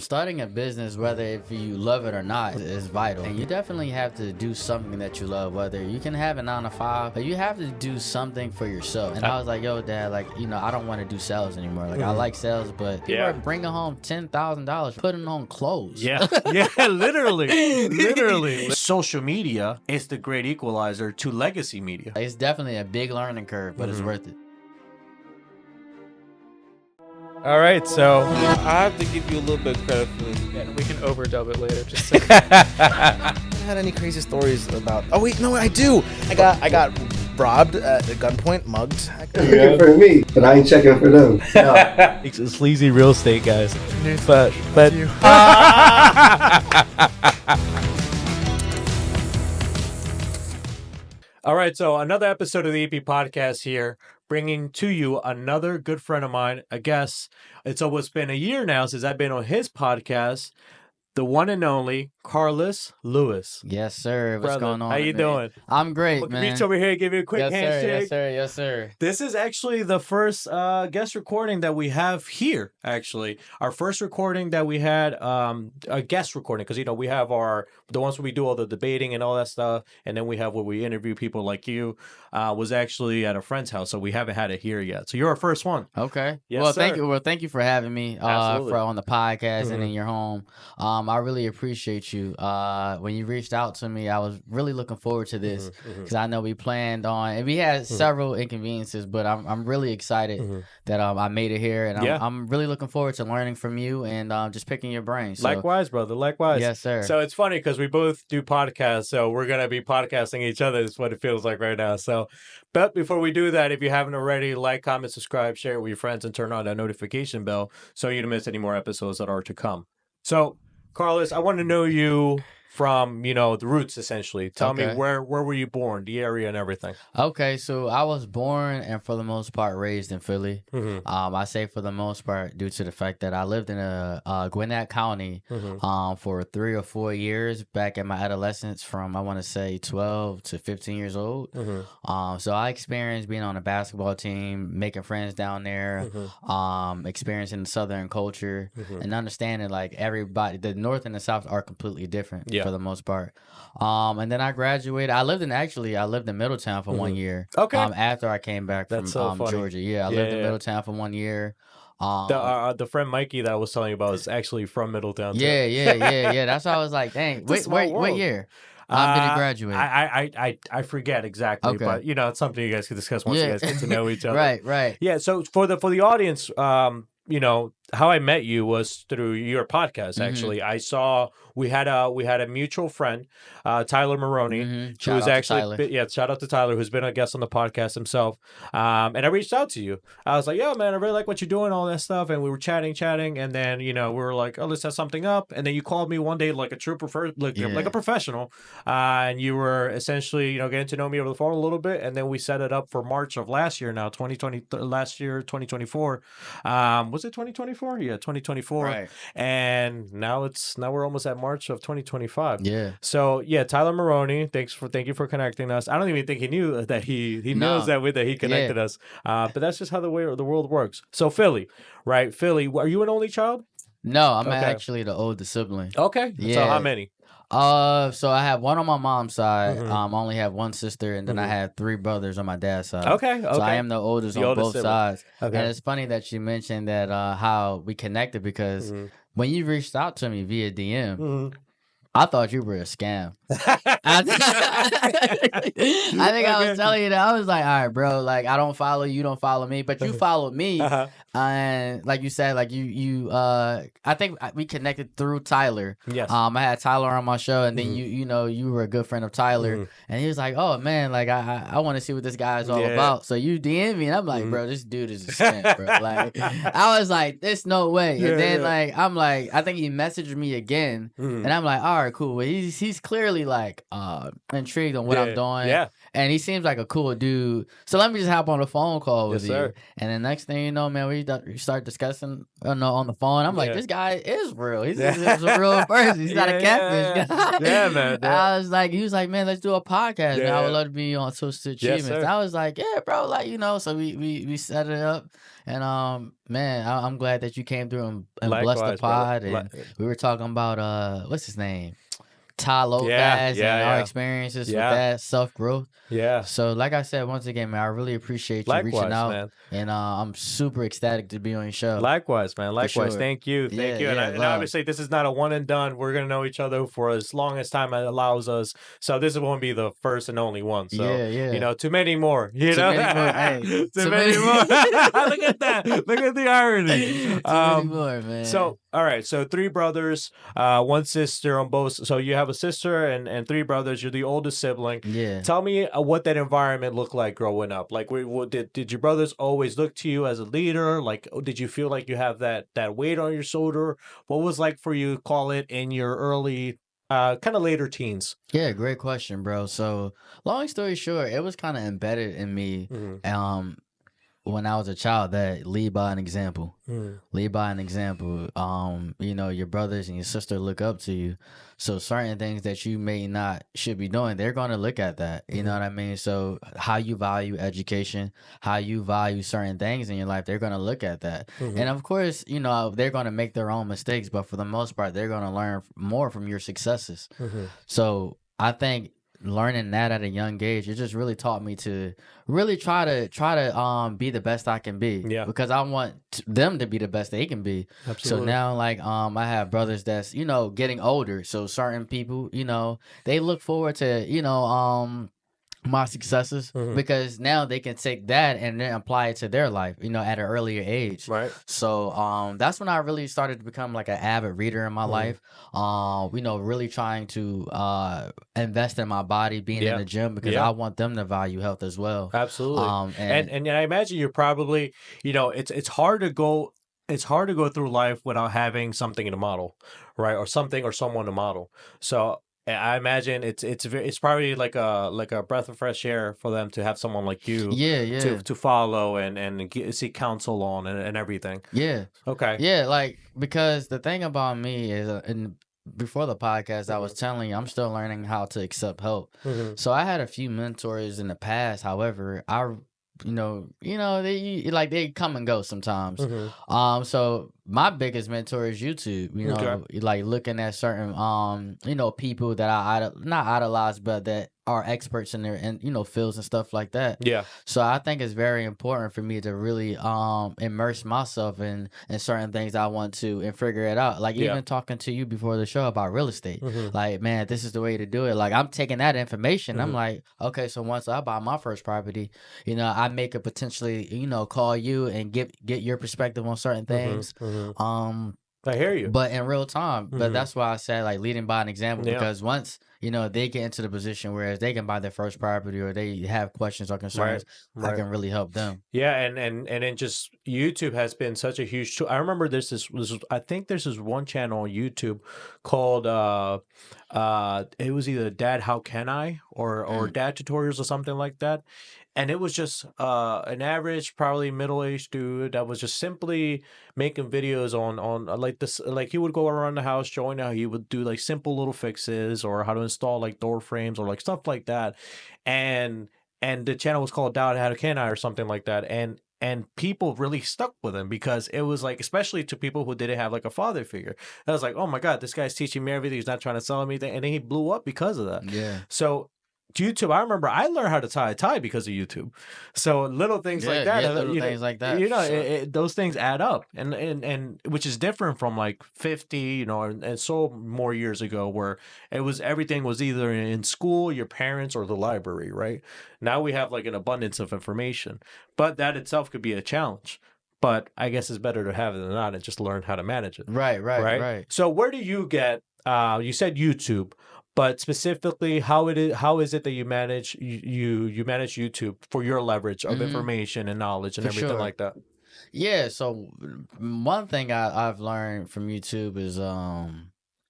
Starting a business, whether if you love it or not, is vital. And you definitely have to do something that you love, whether you can have a 9 to 5, but you have to do something for yourself. And I was like, yo, Dad, like, you know, I don't want to do sales anymore. Like, I like sales, but people are bringing home $10,000 putting on clothes. Yeah, literally. Social media is the great equalizer to legacy media. It's definitely a big learning curve, but it's worth it. All right, so I have to give you a little bit of credit for this. and we can overdub it later. Just so. Had any crazy stories about? Oh wait, no, I do. I got robbed at gunpoint, mugged. Checking for me, but I ain't checking for them. No. Sleazy real estate guys, but all right. So another episode of the EP podcast here, bringing to you another good friend of mine, a guest. It's almost been a year now since I've been on his podcast. The one and only Carliss Lewis. Yes, sir. What's Brother, going on? how you doing? I'm great, man. Reach over here, give you a quick handshake. Yes, sir. Yes, sir. This is actually the first guest recording that we have here, actually. Our first recording that we had, a guest recording, because, you know, we have the ones where we do all the debating and all that stuff, and then we have where we interview people like you, was actually at a friend's house, so we haven't had it here yet. So you're our first one. Okay. Yes, well, sir. thank you. Well, thank you for having me on the podcast and in your home. I really appreciate you. When you reached out to me, I was really looking forward to this because I know we planned on, and we had several inconveniences, but I'm really excited that I made it here, and I'm really looking forward to learning from you and just picking your brain. So, Likewise, brother. Likewise. Yes, sir. So it's funny because we both do podcasts, so we're going to be podcasting each other is what it feels like right now. So, but before we do that, if you haven't already, like, comment, subscribe, share it with your friends, and turn on that notification bell so you don't miss any more episodes that are to come. So, Carliss, I want to know you from, you know, the roots, essentially. Tell me, where were you born, the area and everything? Okay, so I was born and for the most part raised in Philly. I say for the most part due to the fact that I lived in Gwinnett County for 3 or 4 years back in my adolescence, from I want to say 12 to 15 years old. So I experienced being on a basketball team, making friends down there, experiencing the Southern culture, and understanding like everybody, the North and the South are completely different. For the most part. And then I graduated. I lived in Middletown for 1 year. Okay. After I came back from Georgia. Yeah, I lived in Middletown for 1 year. The friend Mikey that I was telling you about is actually from Middletown too. Yeah. That's why I was like, dang, what year? Did he graduate? I forget exactly, but you know, it's something you guys can discuss once you guys get to know each other. Right. Yeah. So for the audience, you know, how I met you was through your podcast. Actually, I saw we had a mutual friend, Tyler Maroney, who was actually shout out to Tyler, who's been a guest on the podcast himself. And I reached out to you. I was like, "Yo, man, I really like what you're doing, all that stuff." And we were chatting, and then you know we were like, "Oh, let's set something up." And then you called me one day like a true like a professional, and you were essentially getting to know me over the phone a little bit. And then we set it up for March of last year. Now 2024. Was it 2024? Yeah, 2024. Right. And now we're almost at March of 2025. Yeah. So yeah, Tyler Maroney, thank you for connecting us. I don't even think he knew that he knows that he connected us. But that's just how the world works. So Philly, right? Philly, are you an only child? No, I'm actually the oldest sibling. Okay. Yeah. So how many? So I have one on my mom's side. I only have one sister, and then I have 3 brothers on my dad's side. Okay. So I am the oldest on both sides. Okay. And it's funny that you mentioned that how we connected, because when you reached out to me via DM, I thought you were a scam. I think I was telling you that. I was like, all right, bro, like I don't follow you, don't follow me, but you followed me. And like you said, like I think we connected through Tyler. Yes. I had Tyler on my show, and then you were a good friend of Tyler, and he was like, oh man, like I want to see what this guy's all about. So you DM me, and I'm like, bro, this dude is a scam, bro. Like I was like, there's no way. And then like I'm like, I think he messaged me again, and I'm like, all right, cool. Well, he's clearly like intrigued on what I'm doing. Yeah. And he seems like a cool dude. So let me just hop on a phone call with you. And then next thing you know, man, we we start discussing on the phone. I'm like, this guy is real. He's a real person. He's not a catfish guy. Yeah, man. I was like, he was like, man, let's do a podcast. Yeah, Man, I would love to be on Twisted Achievements. sir. I was like, yeah, bro, like, you know. So we set it up, and man, I'm glad that you came through and blessed the pod. Brother. And we were talking about what's his name, Ty Lopez, and our experiences with that self growth. Yeah. So, like I said, once again, man, I really appreciate you reaching out, man. And I'm super ecstatic to be on your show. Likewise, man. Likewise. Sure. Thank you. Thank you. And obviously, this is not a one and done. We're gonna know each other for as long as time allows us. So this won't be the first and only one. So you know, too many more. You know, too many more. Look at that. Look at the irony. Too many more, man. So all right. So 3 brothers, 1 sister on both. So you have a sister and 3 brothers. You're the oldest sibling. Yeah. Tell me what that environment looked like growing up. Like, did your brothers always look to you as a leader? Like, did you feel like you have that weight on your shoulder? What was like for you, call it, in your early, kind of later teens? Yeah, great question, bro. So, long story short, it was kind of embedded in me. When I was a child, that lead by an example. Lead by an example. You know, your brothers and your sister look up to you. So certain things that you may not should be doing, they're going to look at that. You know what I mean? So how you value education, how you value certain things in your life, they're going to look at that. And of course, you know, they're going to make their own mistakes, but for the most part, they're going to learn more from your successes. So I think learning that at a young age, it just really taught me to really try to be the best I can be. Yeah. Because I want them to be the best they can be. Absolutely. So now, like, I have brothers that's, you know, getting older. So certain people, you know, they look forward to, you know, my successes because now they can take that and then apply it to their life, you know, at an earlier age. Right. So that's when I really started to become like an avid reader in my life. You know, really trying to invest in my body, being in the gym, because I want them to value health as well. Absolutely. And I imagine you're probably, you know, it's hard to go. It's hard to go through life without having something to model, right? Or something or someone to model. So I imagine it's probably like a breath of fresh air for them to have someone like you, to follow and seek counsel on and everything. Yeah. Okay. Yeah, like, because the thing about me is, and before the podcast, I was telling you, I'm still learning how to accept help. So I had a few mentors in the past. However, they come and go sometimes. So my biggest mentor is YouTube. You know, like looking at certain you know, people that I not idolize, but that are experts in their fields and stuff like that. Yeah. So I think it's very important for me to really immerse myself in certain things I want to and figure it out. Like even talking to you before the show about real estate. Like, man, this is the way to do it. Like, I'm taking that information. I'm like, okay, so once I buy my first property, you know, I may could potentially, you know, call you and get your perspective on certain things. I hear you. But in real time. But that's why I said, like, leading by an example, because once, you know, they get into the position where they can buy their first property or they have questions or concerns, I can really help them. Yeah, and then just YouTube has been such a huge tool. I remember I think there's this one channel on YouTube called it was either Dad How Can I or Dad Tutorials or something like that. And it was just an average, probably middle-aged dude that was just simply making videos on like this. Like, he would go around the house showing how he would do like simple little fixes or how to install like door frames or like stuff like that. And the channel was called Dad How Can I or something like that. And people really stuck with him because it was like, especially to people who didn't have like a father figure. I was like, oh my God, this guy's teaching me everything. He's not trying to sell me anything. And then he blew up because of that. Yeah. So YouTube, I remember I learned how to tie a tie because of YouTube. So little things like that, things like that. You know, those things add up, and which is different from like 50, you know, and so more years ago where everything was either in school, your parents, or the library, right? Now we have like an abundance of information, but that itself could be a challenge. But I guess it's better to have it than not and just learn how to manage it. Right. So where do you get? You said YouTube. But specifically, how is it that you manage YouTube for your leverage of information and knowledge and everything like that? Yeah. So one thing I've learned from YouTube is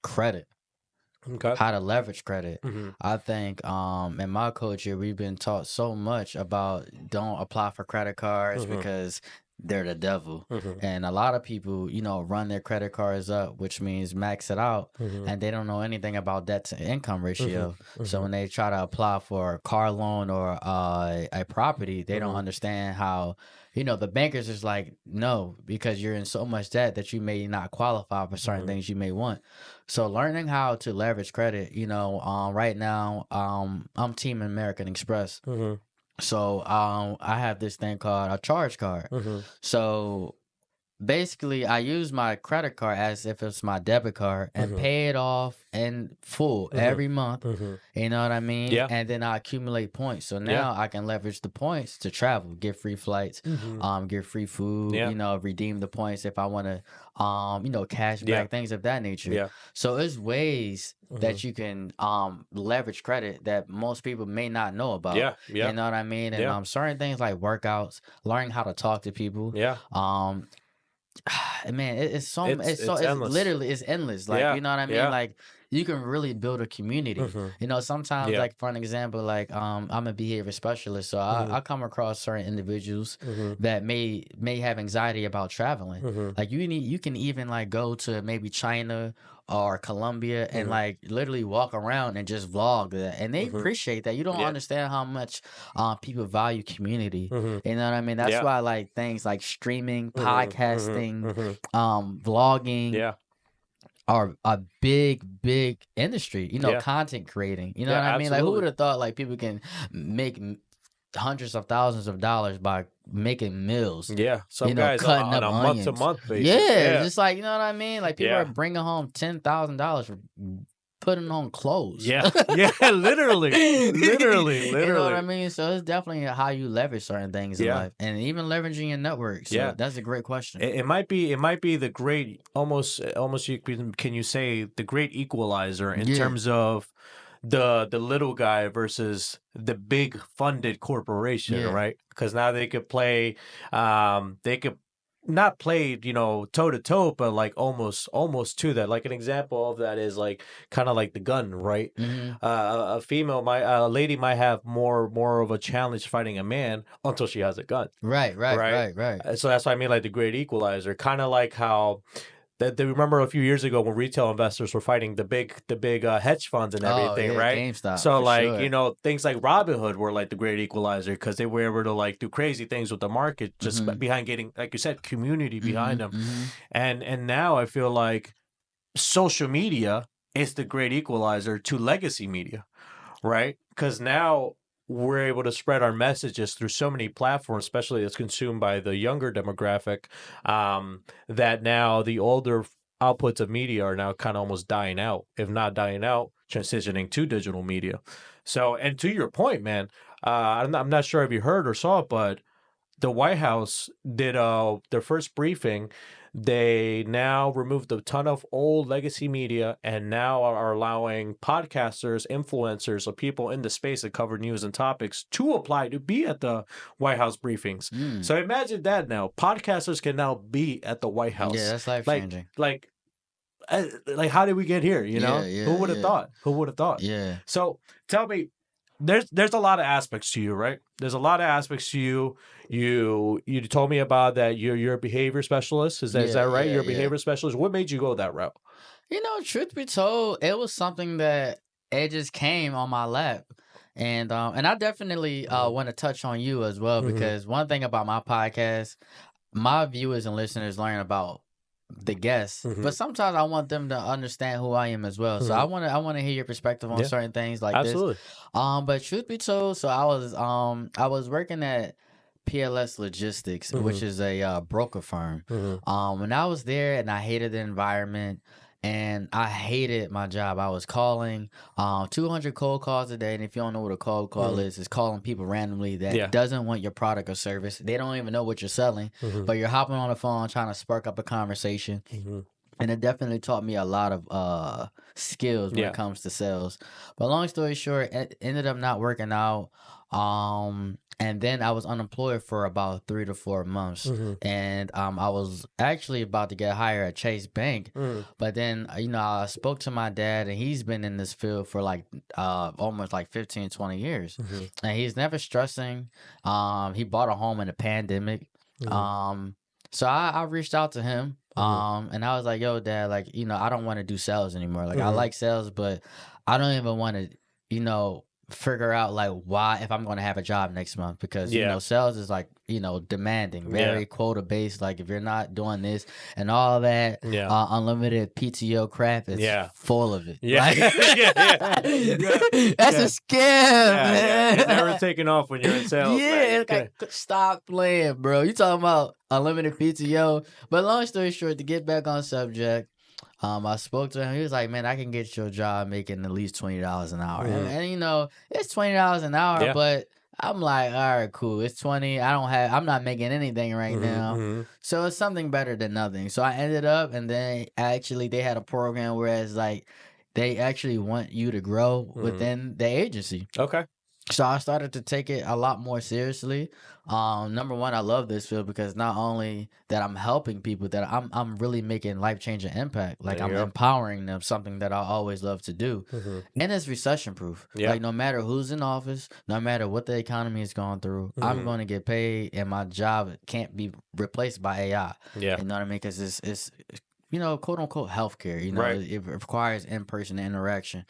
credit. Okay. How to leverage credit. I think in my culture we've been taught so much about don't apply for credit cards because they're the devil. Mm-hmm. And a lot of people, you know, run their credit cards up, which means max it out, Mm-hmm. and they don't know anything about debt to income ratio. Mm-hmm. So when they try to apply for a car loan or a property, they don't Mm-hmm. understand how, you know, the bankers is like, no, because you're in so much debt that you may not qualify for certain Mm-hmm. things you may want. So learning how to leverage credit, you know, right now, I'm Team American Express. Mm-hmm. So I have this thing called a charge card. Mm-hmm. So basically, I use my credit card as if it's my debit card and Mhm. pay it off in full Mhm. every month. Mm-hmm. You know what I mean? Yeah. And then I accumulate points. So now I can leverage the points to travel, get free flights, Mm-hmm. get free food, Yeah. you know, redeem the points if I want to, you know, cash back, things of that nature. Yeah. So there's ways Mhm. that you can leverage credit that most people may not know about. Yeah. Yeah. You know what I mean? And Yeah. certain things like workouts, learning how to talk to people. Yeah. Man, it's It's endless. literally it's endless. Like, Yeah, you know what I mean? yeah. Like, you can really build a community. Mhm. You know, sometimes, Yeah. like, for an example, like, I'm a behavior specialist, so I come across certain individuals Mhm. that may have anxiety about traveling. Mhm. Like, you can even like go to maybe China or Colombia and like literally walk around and just vlog that, and they appreciate that. You don't Yeah. understand how much people value community. Mhm. You know what I mean? That's Yeah. why like things like streaming, Mhm. podcasting, Mhm. vlogging Yeah. are a big industry. You know, Yeah. content creating. You know Yeah, what I mean? Like, who absolutely. would have thought like people can make hundreds of thousands of dollars by making meals? Yeah. Some You know, guys cutting on up a month to onions. month basis. Yeah, just like, you know what I mean? Like, people Yeah. are bringing home $10,000 for putting on clothes. Yeah. Yeah. Literally. Literally. You know what I Literally. mean? So it's definitely how you leverage certain things in Yeah. life, and even leveraging your network. So Yeah. that's a great question. It might be the great almost can you say the great equalizer in Yeah. terms of the little guy versus the big funded corporation, Yeah. right? Because now they could play they could not play, you know, toe to toe, but like almost to that. Like an example of that is like kind of like the gun, right? Mhm. A lady might have more of a challenge fighting a man until she has a gun. Right. So that's what I mean, like the great equalizer, kind of like how that they remember a few years ago when retail investors were fighting the big hedge funds and everything, Oh, yeah, right? GameStop, So for like, sure. you know, things like Robinhood were like the great equalizer because they were able to like do crazy things with the market just behind getting, like you said, community behind them. And now I feel like social media is the great equalizer to legacy media, right? Because now we're able to spread our messages through so many platforms, especially that's consumed by the younger demographic, that now the older outputs of media are now kind of almost dying out, if not dying out, transitioning to digital media. So, and to your point, man, I'm not sure if you heard or saw it, but the White House did their first briefing. They now removed a ton of old legacy media and now are allowing podcasters, influencers, or people in the space that cover news and topics to apply to be at the White House briefings. So imagine that now. Podcasters can now be at the White House. Yeah, that's life changing. Like, how did we get here? You know, who would have thought? Who would have thought? Yeah. So tell me, there's a lot of aspects to you, right? There's a lot of aspects to you. You told me about that. You're a behavior specialist. Is that right? You're a behavior specialist. What made you go that route? You know, truth be told, it was something that it just came on my lap. And I definitely want to touch on you as well, because one thing about my podcast, my viewers and listeners learn about the guests, but sometimes I want them to understand who I am as well. So I want to hear your perspective on certain things like Absolutely. this. But truth be told, so I was working at PLS Logistics, which is a broker firm. When I was there, and I hated the environment. And I hated my job. I was calling 200 cold calls a day. And if you don't know what a cold call is, it's calling people randomly that doesn't want your product or service. They don't even know what you're selling, but you're hopping on the phone trying to spark up a conversation. And it definitely taught me a lot of skills when it comes to sales. But long story short, it ended up not working out. And then I was unemployed for about 3 to 4 months. And I was actually about to get hired at Chase Bank. But then, you know, I spoke to my dad, and he's been in this field for like almost like 15, 20 years. And he's never stressing. He bought a home in a pandemic. So I reached out to him. And I was like, yo, Dad, like, I don't want to do sales anymore. Like, I like sales, but I don't even want to, figure out like why if I'm going to have a job next month, because sales is like demanding, very quota based. Like if you're not doing this and all that, unlimited PTO crap is full of it. Like, that's a scam, man. It's never taking off when you're in sales. It's like, stop playing, bro. You talking about unlimited PTO? But long story short, to get back on subject. I spoke to him. He was like, "Man, I can get your job making at least $20 an hour." And it's $20 an hour, but I'm like, all right, cool. It's 20. I'm not making anything right now. So it's something better than nothing. So I ended up, and then they had a program whereas like they actually want you to grow within the agency. Okay. So I started to take it a lot more seriously. Number one, I love this field because not only that I'm helping people, that I'm really making life-changing impact. Like I'm empowering them, something that I always love to do. And it's recession-proof. Like no matter who's in office, no matter what the economy is going through, I'm going to get paid, and my job can't be replaced by AI. You know what I mean? Because it's quote unquote healthcare, it requires in-person interaction.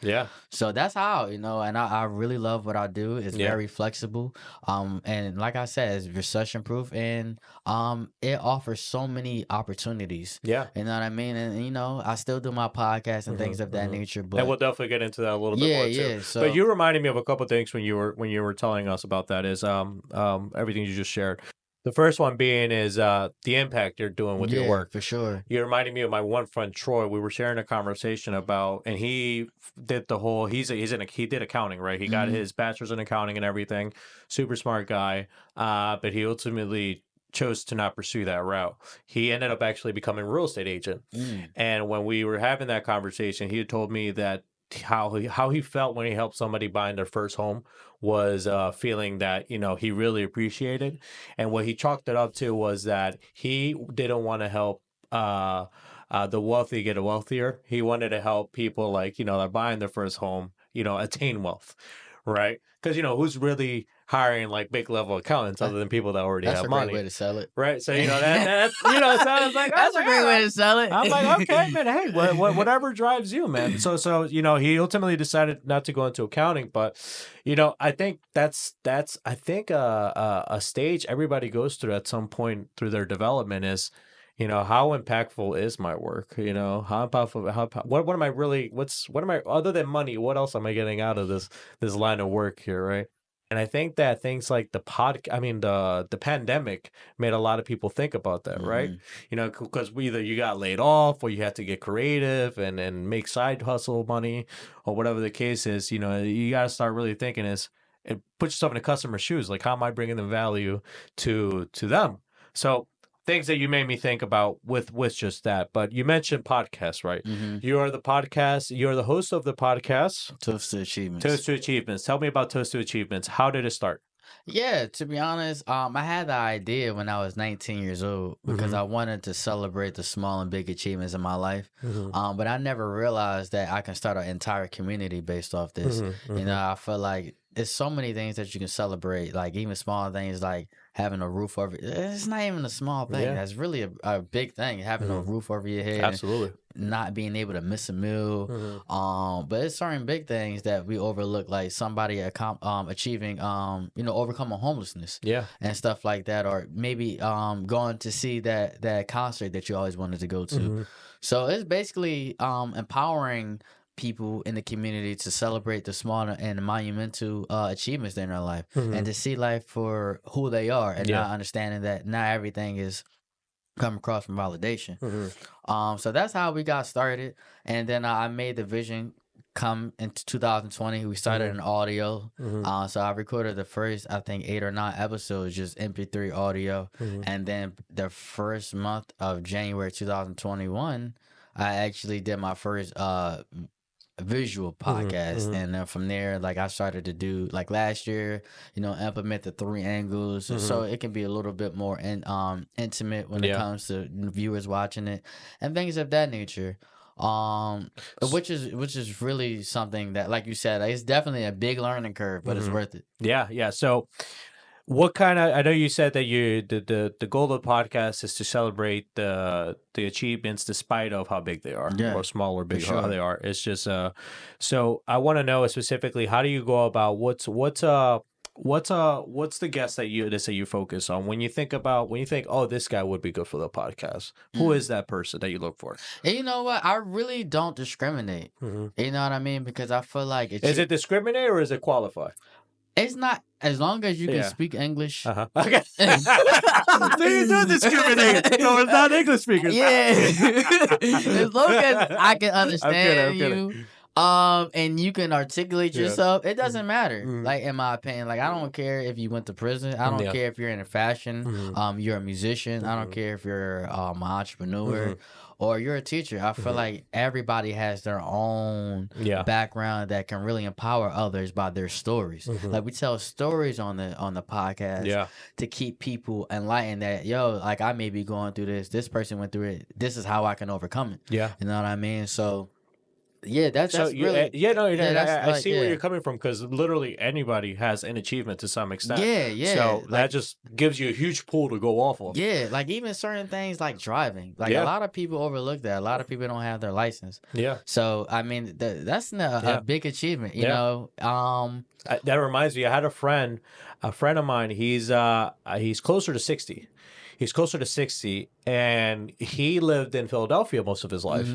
So that's how, and I really love what I do. It's very flexible. And like I said, it's recession proof, and it offers so many opportunities. You know what I mean? And I still do my podcast and things of that nature. But and we'll definitely get into that a little bit more too. So, but you reminded me of a couple of things when you were telling us about that is everything you just shared. The first one being is the impact you're doing with your work. For sure. You reminded me of my one friend Troy. We were sharing a conversation about, and he did the whole. He did accounting, right? He got his bachelor's in accounting and everything. Super smart guy, but he ultimately chose to not pursue that route. He ended up actually becoming a real estate agent. And when we were having that conversation, he had told me that how he felt when he helped somebody buying their first home was feeling that he really appreciated, and what he chalked it up to was that he didn't want to help the wealthy get wealthier. He wanted to help people like that are buying their first home attain wealth, right? Because who's really hiring like big level accountants other than people that already have money. That's a great way to sell it, right? So that's sounds like that's a great way to sell it. I'm like, okay, man, hey, whatever drives you, man. So he ultimately decided not to go into accounting, but I think that's a stage everybody goes through at some point through their development is. How impactful is my work? How impactful? What am I really? What am I other than money? What else am I getting out of this line of work here, right? And I think that things like the pandemic made a lot of people think about that, right? Because either you got laid off or you had to get creative and make side hustle money or whatever the case is. You got to start really thinking and put yourself in the customer's shoes. Like, how am I bringing the value to them? So things that you made me think about with just that. But you mentioned podcasts, right? You're the host of the podcast. Toast to Achievements. Toast to Achievements. Tell me about Toast to Achievements. How did it start? Yeah, to be honest, I had the idea when I was 19 years old because I wanted to celebrate the small and big achievements in my life. But I never realized that I can start an entire community based off this. I feel like it's so many things that you can celebrate, like even small things like having a roof over. It's not even a small thing. That's really a big thing, having a roof over your head. Absolutely. Not being able to miss a meal. But it's certain big things that we overlook, like somebody achieving, overcoming homelessness. And stuff like that, or maybe going to see that concert that you always wanted to go to. So it's basically empowering people in the community to celebrate the small and monumental achievements in their life and to see life for who they are and not understanding that not everything is come across from validation. So that's how we got started. And then I made the vision come into 2020. We started an audio. So I recorded the first, I think, 8 or 9 episodes, just MP3 audio. And then the first month of January 2021, I actually did my first visual podcast. And then from there, like I started to do like last year, implement the 3 angles so it can be a little bit more intimate when it comes to viewers watching it and things of that nature. Which is really something that, like you said, it's definitely a big learning curve, but it's worth it. Yeah. So What kind of? I know you said that the goal of the podcast is to celebrate the achievements despite of how big they are, or small or big, how they are. It's just so I want to know specifically, how do you go about what's the guest that you focus on when you think, oh, this guy would be good for the podcast? Who is that person that you look for? And you know what? I really don't discriminate. You know what I mean? Because I feel like is it discriminate or is it qualify? It's not, as long as you can speak English. Okay. So you do discriminate. No, it's not English speakers. Yeah. As long as I can understand you. And you can articulate yourself, it doesn't matter. Like, in my opinion, like, I don't care if you went to prison. I don't care if you're in fashion. You're a musician. I don't care if you're an entrepreneur or you're a teacher. I feel like everybody has their own background that can really empower others by their stories. Like, we tell stories on the podcast to keep people enlightened that, like, I may be going through this person went through it, this is how I can overcome it. You know what I mean? So that's really... I see where you're coming from, because literally anybody has an achievement to some extent. So that just gives you a huge pool to go off of. Like, even certain things like driving. Like, a lot of people overlook that. A lot of people don't have their license. So, I mean, that's a big achievement, you know? That reminds me, I had a friend of mine, he's closer to 60. He's closer to 60, and he lived in Philadelphia most of his life.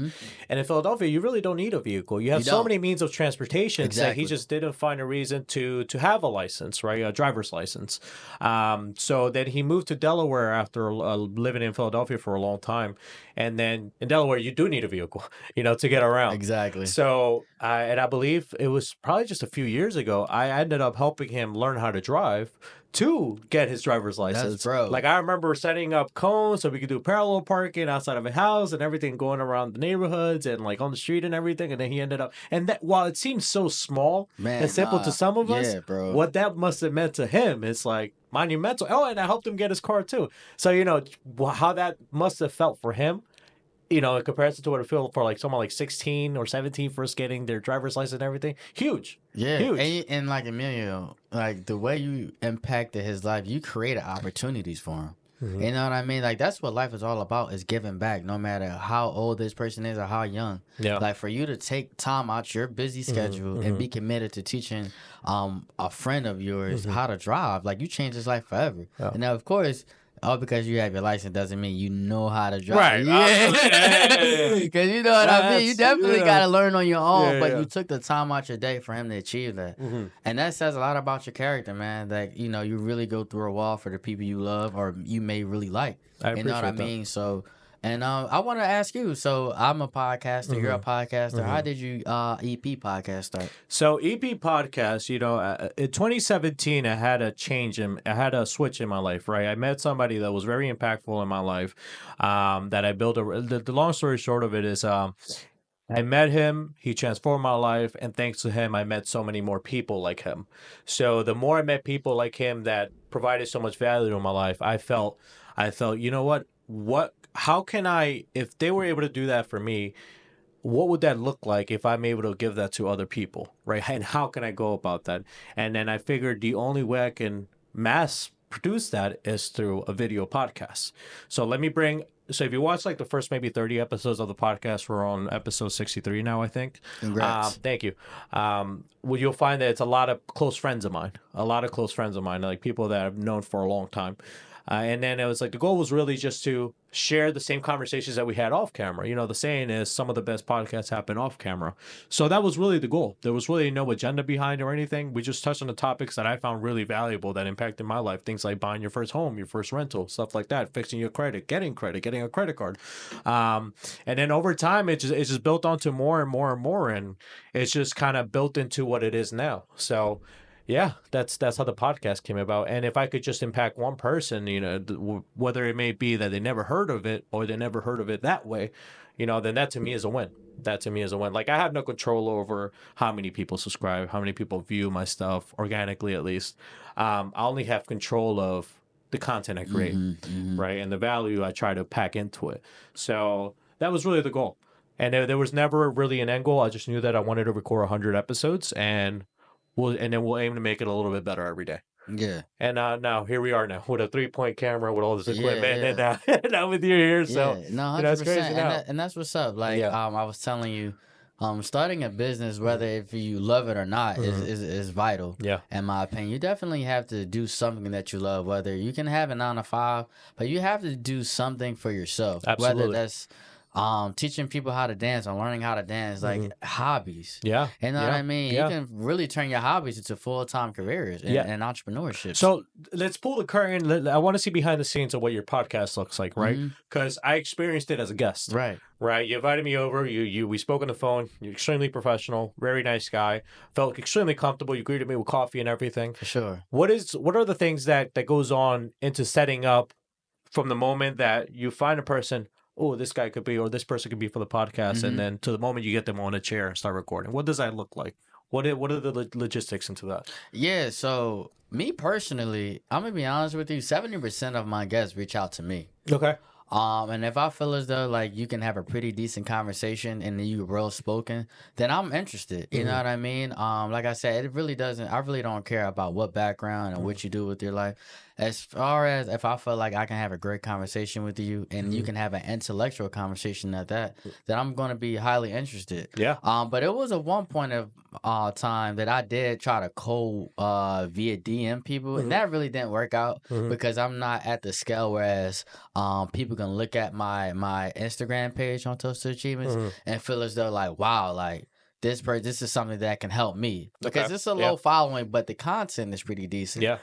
And in Philadelphia, you really don't need a vehicle. You have so many means of transportation that he just didn't find a reason to have a license, right? A driver's license. So then he moved to Delaware after living in Philadelphia for a long time. And then in Delaware, you do need a vehicle, to get around. Exactly. So, and I believe it was probably just a few years ago, I ended up helping him learn how to drive to get his driver's license. Like, I remember setting up cones so we could do parallel parking outside of a house and everything, going around the neighborhoods and like on the street and everything. And then he ended up, and that, while it seems so small and simple to some of us, what that must have meant to him, it's like monumental. Oh, and I helped him get his car too. So, how that must have felt for him, in comparison to what it felt for like someone like 16 or 17 first getting their driver's license and everything. Huge. Huge. And like Emilio, like, the way you impacted his life, you created opportunities for him. You know what I mean? Like, that's what life is all about, is giving back, no matter how old this person is or how young. Like, for you to take time out your busy schedule and be committed to teaching a friend of yours how to drive, like, you changed his life forever. And now, of course, because you have your license doesn't mean you know how to drive. Because you know what I mean? You definitely got to learn on your own, but you took the time out your day for him to achieve that. And that says a lot about your character, man. Like, you really go through a wall for the people you love or you may really like. You know what I mean? So... And I want to ask you, so I'm a podcaster, you're a podcaster. How did you EP podcast start? So EP podcast, in 2017, I had a switch in my life, right? I met somebody that was very impactful in my life, that I built the long story short of it is, I met him, he transformed my life, and thanks to him, I met so many more people like him. So the more I met people like him that provided so much value in my life, I felt, you know what, how can I, if they were able to do that for me, what would that look like if I'm able to give that to other people, right? And how can I go about that? And then I figured the only way I can mass produce that is through a video podcast. So if you watch like the first maybe 30 episodes of the podcast, we're on episode 63 now, I think. Congrats. Thank you. Well, you'll find that it's a lot of close friends of mine, like people that I've known for a long time. And then it was like, the goal was really just to share the same conversations that we had off camera. The saying is some of the best podcasts happen off camera. So that was really the goal. There was really no agenda behind or anything. We just touched on the topics that I found really valuable that impacted my life. Things like buying your first home, your first rental, stuff like that, fixing your credit, getting a credit card. And then over time, it just built onto more and more and more. And it's just kind of built into what it is now. So yeah, that's how the podcast came about. And if I could just impact one person, whether it may be that they never heard of it or they never heard of it that way, then that to me is a win. Like, I have no control over how many people subscribe, how many people view my stuff organically, at least. I only have control of the content I create, right? And the value I try to pack into it. So that was really the goal. And there was never really an end goal. I just knew that I wanted to record 100 episodes, and we'll aim to make it a little bit better every day. Yeah. And now here we are now with a 3-point camera with all this equipment, Yeah. and now with you here. So Yeah, no, it's 100%, crazy now. and that's what's up. Like, Yeah. I was telling you, starting a business, whether if you love it or not, is vital. Yeah. In my opinion, you definitely have to do something that you love. Whether you can have a 9 to 5, but you have to do something for yourself. Absolutely. Whether that's teaching people how to dance or learning how to dance, like hobbies. Yeah. You know what I mean? Yeah. You can really turn your hobbies into full-time careers and entrepreneurship. So let's pull the curtain. I want to see behind the scenes of what your podcast looks like, right? Because I experienced it as a guest. Right. Right. You invited me over. We spoke on the phone. You're extremely professional, very nice guy. Felt extremely comfortable. You greeted me with coffee and everything. For sure. What are the things that goes on into setting up from the moment that you find a person, oh, this guy could be, or this person could be for the podcast, and then to the moment you get them on a chair and start recording? What does that look like? What are the logistics into that? Yeah, so me personally, I'm gonna be honest with you, 70% of my guests reach out to me. Okay. And if I feel as though like you can have a pretty decent conversation and you're well spoken, then I'm interested. You know what I mean? Like I said, it really doesn't. I really don't care about what background and what you do with your life. As far as if I feel like I can have a great conversation with you and you can have an intellectual conversation at that, then I'm going to be highly interested. Yeah. But it was at one point of time that I did try to call via DM people, and that really didn't work out because I'm not at the scale whereas people can look at my Instagram page on Toast to Achievements and feel as though like, wow, like this is something that can help me because it's a low following, but the content is pretty decent. Yeah.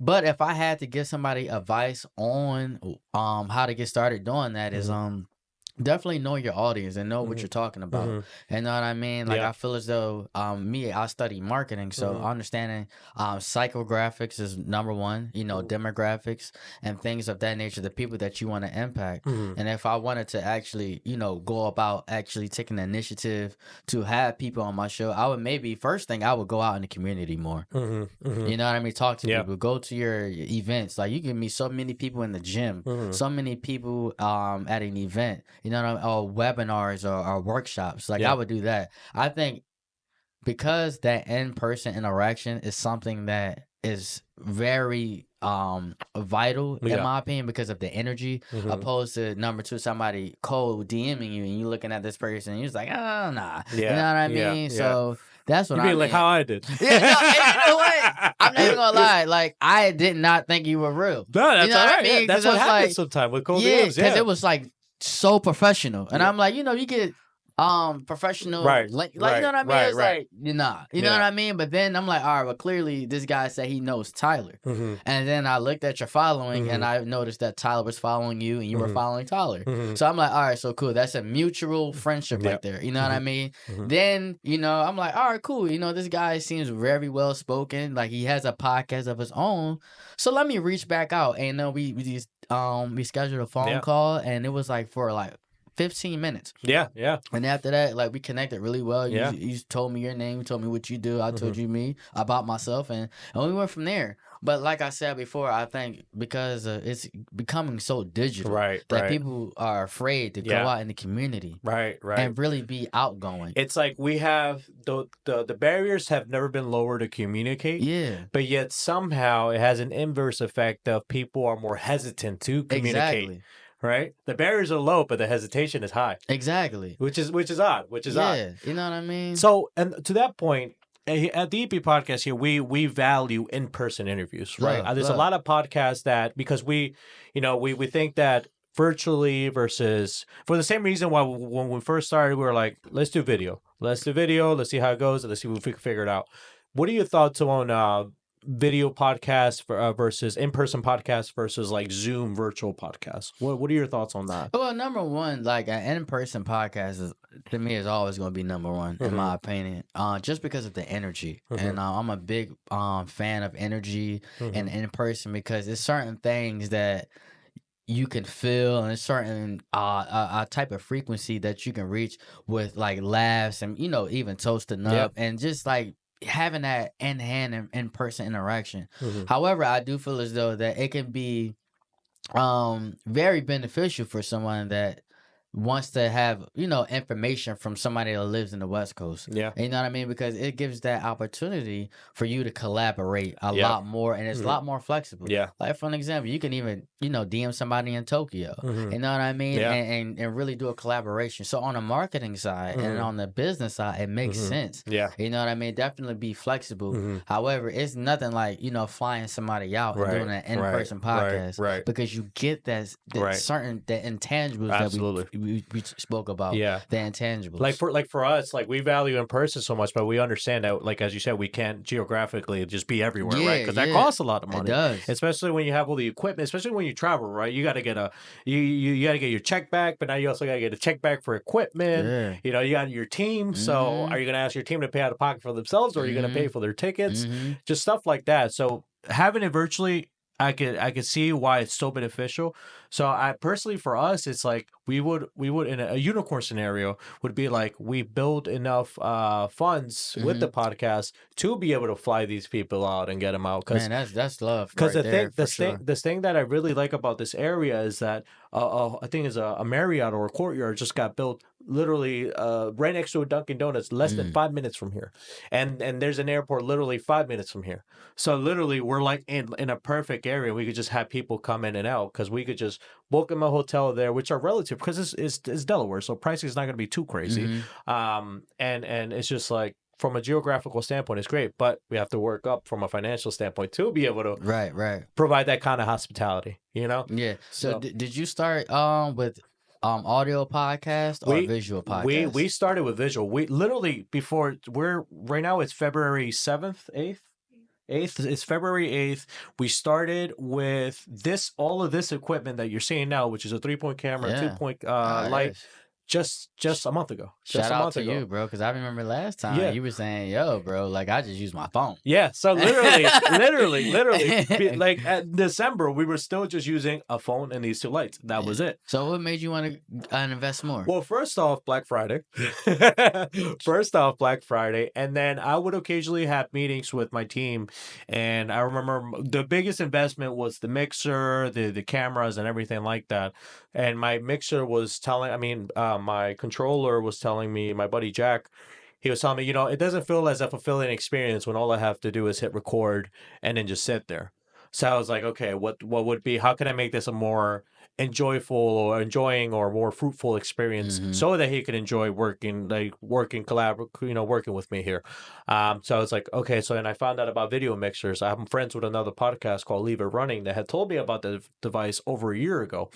But if I had to give somebody advice on how to get started doing that is definitely know your audience and know what you're talking about. You know what I mean? Like I feel as though I study marketing, so understanding psychographics is number one, you know, demographics and things of that nature, the people that you want to impact. And if I wanted to actually, you know, go about actually taking the initiative to have people on my show, I would maybe first thing I would go out in the community more. You know what I mean? Talk to people, go to your events. Like you can meet so many people in the gym, so many people at an event. You know what I mean? Or webinars or workshops. Like I would do that. I think because that in-person interaction is something that is very vital in my opinion because of the energy opposed to number two, somebody cold DMing you and you looking at this person and you're just like, oh, nah. You know what I mean? So that's what I mean. Like how I did. Yeah, no, and you know what? I'm not even gonna lie. Like I did not think you were real. No, that's you know all right. what I mean? That's what happens sometimes with cold DMs. Because it was like so professional, and I'm like, you know, you get professional, like you know what I mean? It's like you know what I mean. But then I'm like, all right, well, clearly this guy said he knows Tyler, and then I looked at your following, and I noticed that Tyler was following you, and you were following Tyler. So I'm like, all right, so cool. That's a mutual friendship right there. You know what I mean? Then you know, I'm like, all right, cool. You know, this guy seems very well spoken. Like he has a podcast of his own. So let me reach back out, and we scheduled a phone call, and it was like for like 15 minutes. Yeah. And after that, like we connected really well. You told me your name, you told me what you do. I told you me about myself, and we went from there. But like I said before, I think because it's becoming so digital that people are afraid to go out in the community, and really be outgoing. It's like we have the barriers have never been lower to communicate, but yet somehow it has an inverse effect of people are more hesitant to communicate. Exactly. Right, the barriers are low, but the hesitation is high. Exactly, which is odd. Yeah, you know what I mean. So, and to that point, at the EP podcast here, we value in-person interviews, right? There's a lot of podcasts that because we think that virtually versus for the same reason why when we first started, we were like, let's do video, let's see how it goes, and let's see if we can figure it out. What are your thoughts on video podcasts versus in-person podcasts versus like Zoom virtual podcasts? What are your thoughts on that? Well, number one, like an in-person podcast to me is always going to be number one in my opinion, just because of the energy. And I'm a big fan of energy and in-person because it's certain things that you can feel and a certain a type of frequency that you can reach with like laughs and, you know, even toasting up and just like having that in-hand and in-person interaction. However, I do feel as though that it can be very beneficial for someone that wants to have, information from somebody that lives in the West Coast. Yeah. You know what I mean? Because it gives that opportunity for you to collaborate a lot more, and it's a lot more flexible. Yeah. Like, for an example, you can even, DM somebody in Tokyo. You know what I mean? Yeah. And really do a collaboration. So on the marketing side and on the business side, it makes sense. Yeah. You know what I mean? Definitely be flexible. However, it's nothing like, flying somebody out and doing an in-person podcast. Because you get that certain intangibles Absolutely. that we spoke about. Yeah. The intangibles. Like for us, like we value in person so much, but we understand that, like as you said, we can't geographically just be everywhere, right? Because that costs a lot of money. It does. Especially when you have all the equipment, especially when you travel, right? You got to get you got to get your check back, but now you also got to get a check back for equipment. Yeah. You got your team. So are you going to ask your team to pay out of pocket for themselves, or are you going to pay for their tickets? Just stuff like that. So having it virtually, I could see why it's so beneficial. So I personally, for us, it's like we would in a unicorn scenario would be like we build enough funds with the podcast to be able to fly these people out and get them out. Man, that's love. Because right the thing that I really like about this area is that I think is a Marriott or a Courtyard just got built literally right next to a Dunkin' Donuts, less than 5 minutes from here, and there's an airport literally 5 minutes from here. So literally we're like in a perfect area. We could just have people come in and out because we could just book them a hotel there, which are relative because it's Delaware, so pricing is not going to be too crazy. And it's just like from a geographical standpoint, it's great, but we have to work up from a financial standpoint to be able to provide that kind of hospitality. Yeah. So did you start with audio podcast or visual podcast? We started with visual. We literally right now it's February 7th, 8th. It's February 8th. We started with all of this equipment that you're seeing now, which is a 3-point camera, 2-point light, just a month ago. Shout out to you, bro, because I remember last time you were saying, yo, bro, like I just use my phone. Yeah, so literally, like at December, we were still just using a phone and these two lights. That was it. So what made you want to invest more? Well, first off, Black Friday. And then I would occasionally have meetings with my team. And I remember the biggest investment was the mixer, the cameras and everything like that. And my mixer was my controller was telling me, my buddy Jack, he was telling me, it doesn't feel as a fulfilling experience when all I have to do is hit record and then just sit there. So I was like, okay, what would be, how can I make this a more enjoying or more fruitful experience so that he could enjoy working with me here. So I was like, okay, so then I found out about video mixers. I'm friends with another podcast called Leave It Running that had told me about the device over a year ago.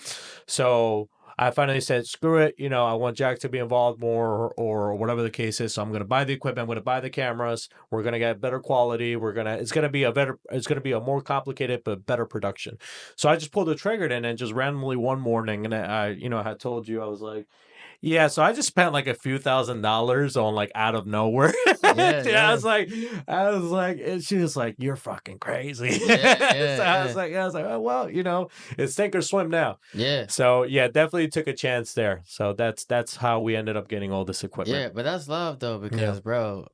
So I finally said, screw it. I want Jack to be involved more or whatever the case is. So I'm going to buy the equipment. I'm going to buy the cameras. We're going to get better quality. It's going to be a more complicated, but better production. So I just pulled the trigger and then just randomly one morning. And I had told you, I was like, yeah, so I just spent like a few $1,000s on like out of nowhere. I was like, and she was like, you're fucking crazy. I was like, oh, well, it's sink or swim now. Yeah. So yeah, definitely took a chance there. So that's how we ended up getting all this equipment. Yeah, but that's love though, because bro,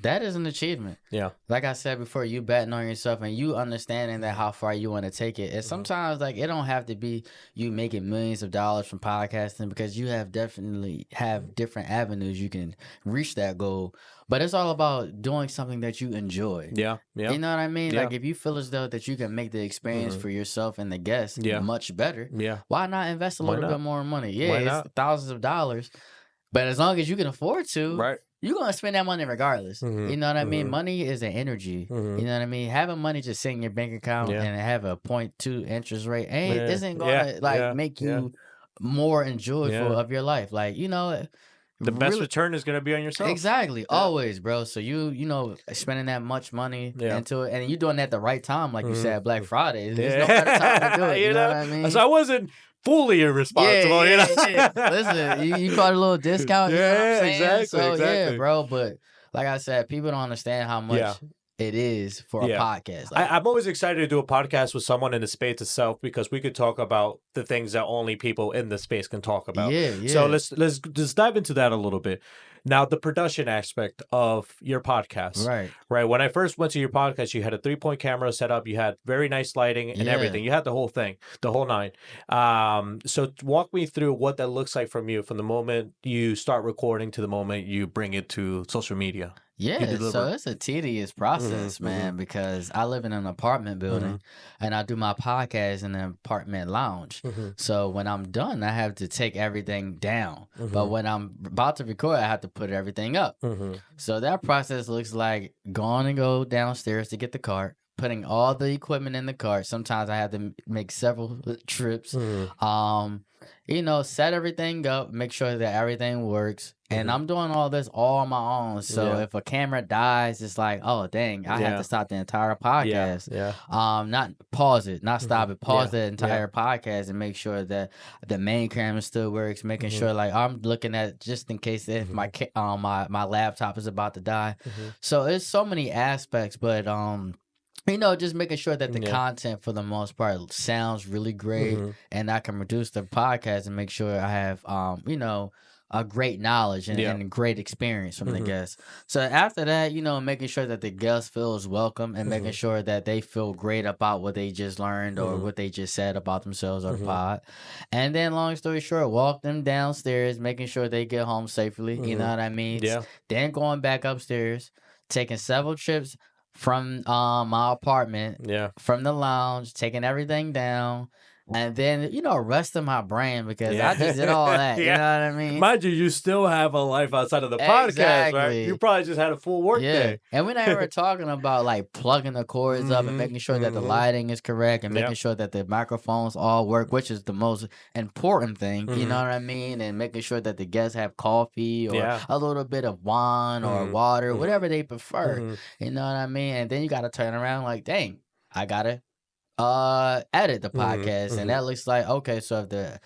that is an achievement. Yeah. Like I said before, you betting on yourself and you understanding that how far you want to take it. And sometimes like it don't have to be you making millions of dollars from podcasting, because you definitely have different avenues you can reach that goal. But it's all about doing something that you enjoy. Yeah. You know what I mean? Yeah. Like if you feel as though that you can make the experience for yourself and the guests much better, why not invest a little bit more money? Yeah, it's thousands of dollars. But as long as you can afford to, right, you're going to spend that money regardless. You know what I mean? Money is an energy. You know what I mean? Having money just sitting in your bank account and have a 0.2 interest rate isn't going to make you more enjoyable of your life. Like, the best return is going to be on yourself. Exactly. Always, bro. So you spending that much money into it, and you're doing that at the right time, like you said, Black Friday. There's no better time to do it. You know what I mean? So I wasn't fully irresponsible. Listen, you caught a little discount. You know what I'm saying? Exactly. So yeah, bro. But like I said, people don't understand how much it is for a podcast. Like, I'm always excited to do a podcast with someone in the space itself, because we could talk about the things that only people in the space can talk about. Yeah. So let's just dive into that a little bit. Now, the production aspect of your podcast, right? When I first went to your podcast, you had a 3-point camera set up, you had very nice lighting and everything. You had the whole thing, the whole nine. So walk me through what that looks like from the moment you start recording to the moment you bring it to social media. Yeah, so it's a tedious process, man, because I live in an apartment building and I do my podcast in an apartment lounge. So when I'm done, I have to take everything down. But when I'm about to record, I have to put everything up. So that process looks like going and go downstairs to get the cart, putting all the equipment in the cart. Sometimes I have to make several trips. You know, set everything up, make sure that everything works. And I'm doing all this all on my own. So if a camera dies, it's like, oh, dang, I have to stop the entire podcast. Not pause it, not stop it, pause the entire podcast and make sure that the main camera still works, making sure like I'm looking at just in case if my laptop is about to die. So it's so many aspects, but you know, just making sure that the content for the most part sounds really great and I can produce the podcast and make sure I have, you know, a great knowledge and a great experience from the guests. So after that, you know, making sure that the guest feels welcome and making sure that they feel great about what they just learned or what they just said about themselves or the pod. And then long story short, walk them downstairs, making sure they get home safely. You know what I mean? Then going back upstairs, taking several trips from my apartment, from the lounge, taking everything down, and then, you know, resting my brain because I just did all that. You know what I mean? Mind you, you still have a life outside of the podcast, right? You probably just had a full work day. And we're not even talking about like plugging the cords up and making sure that the lighting is correct and making sure that the microphones all work, which is the most important thing. You know what I mean? And making sure that the guests have coffee or a little bit of wine or water, whatever they prefer. You know what I mean? And then you got to turn around like, dang, I got to edit the podcast. And that looks like, okay, so if the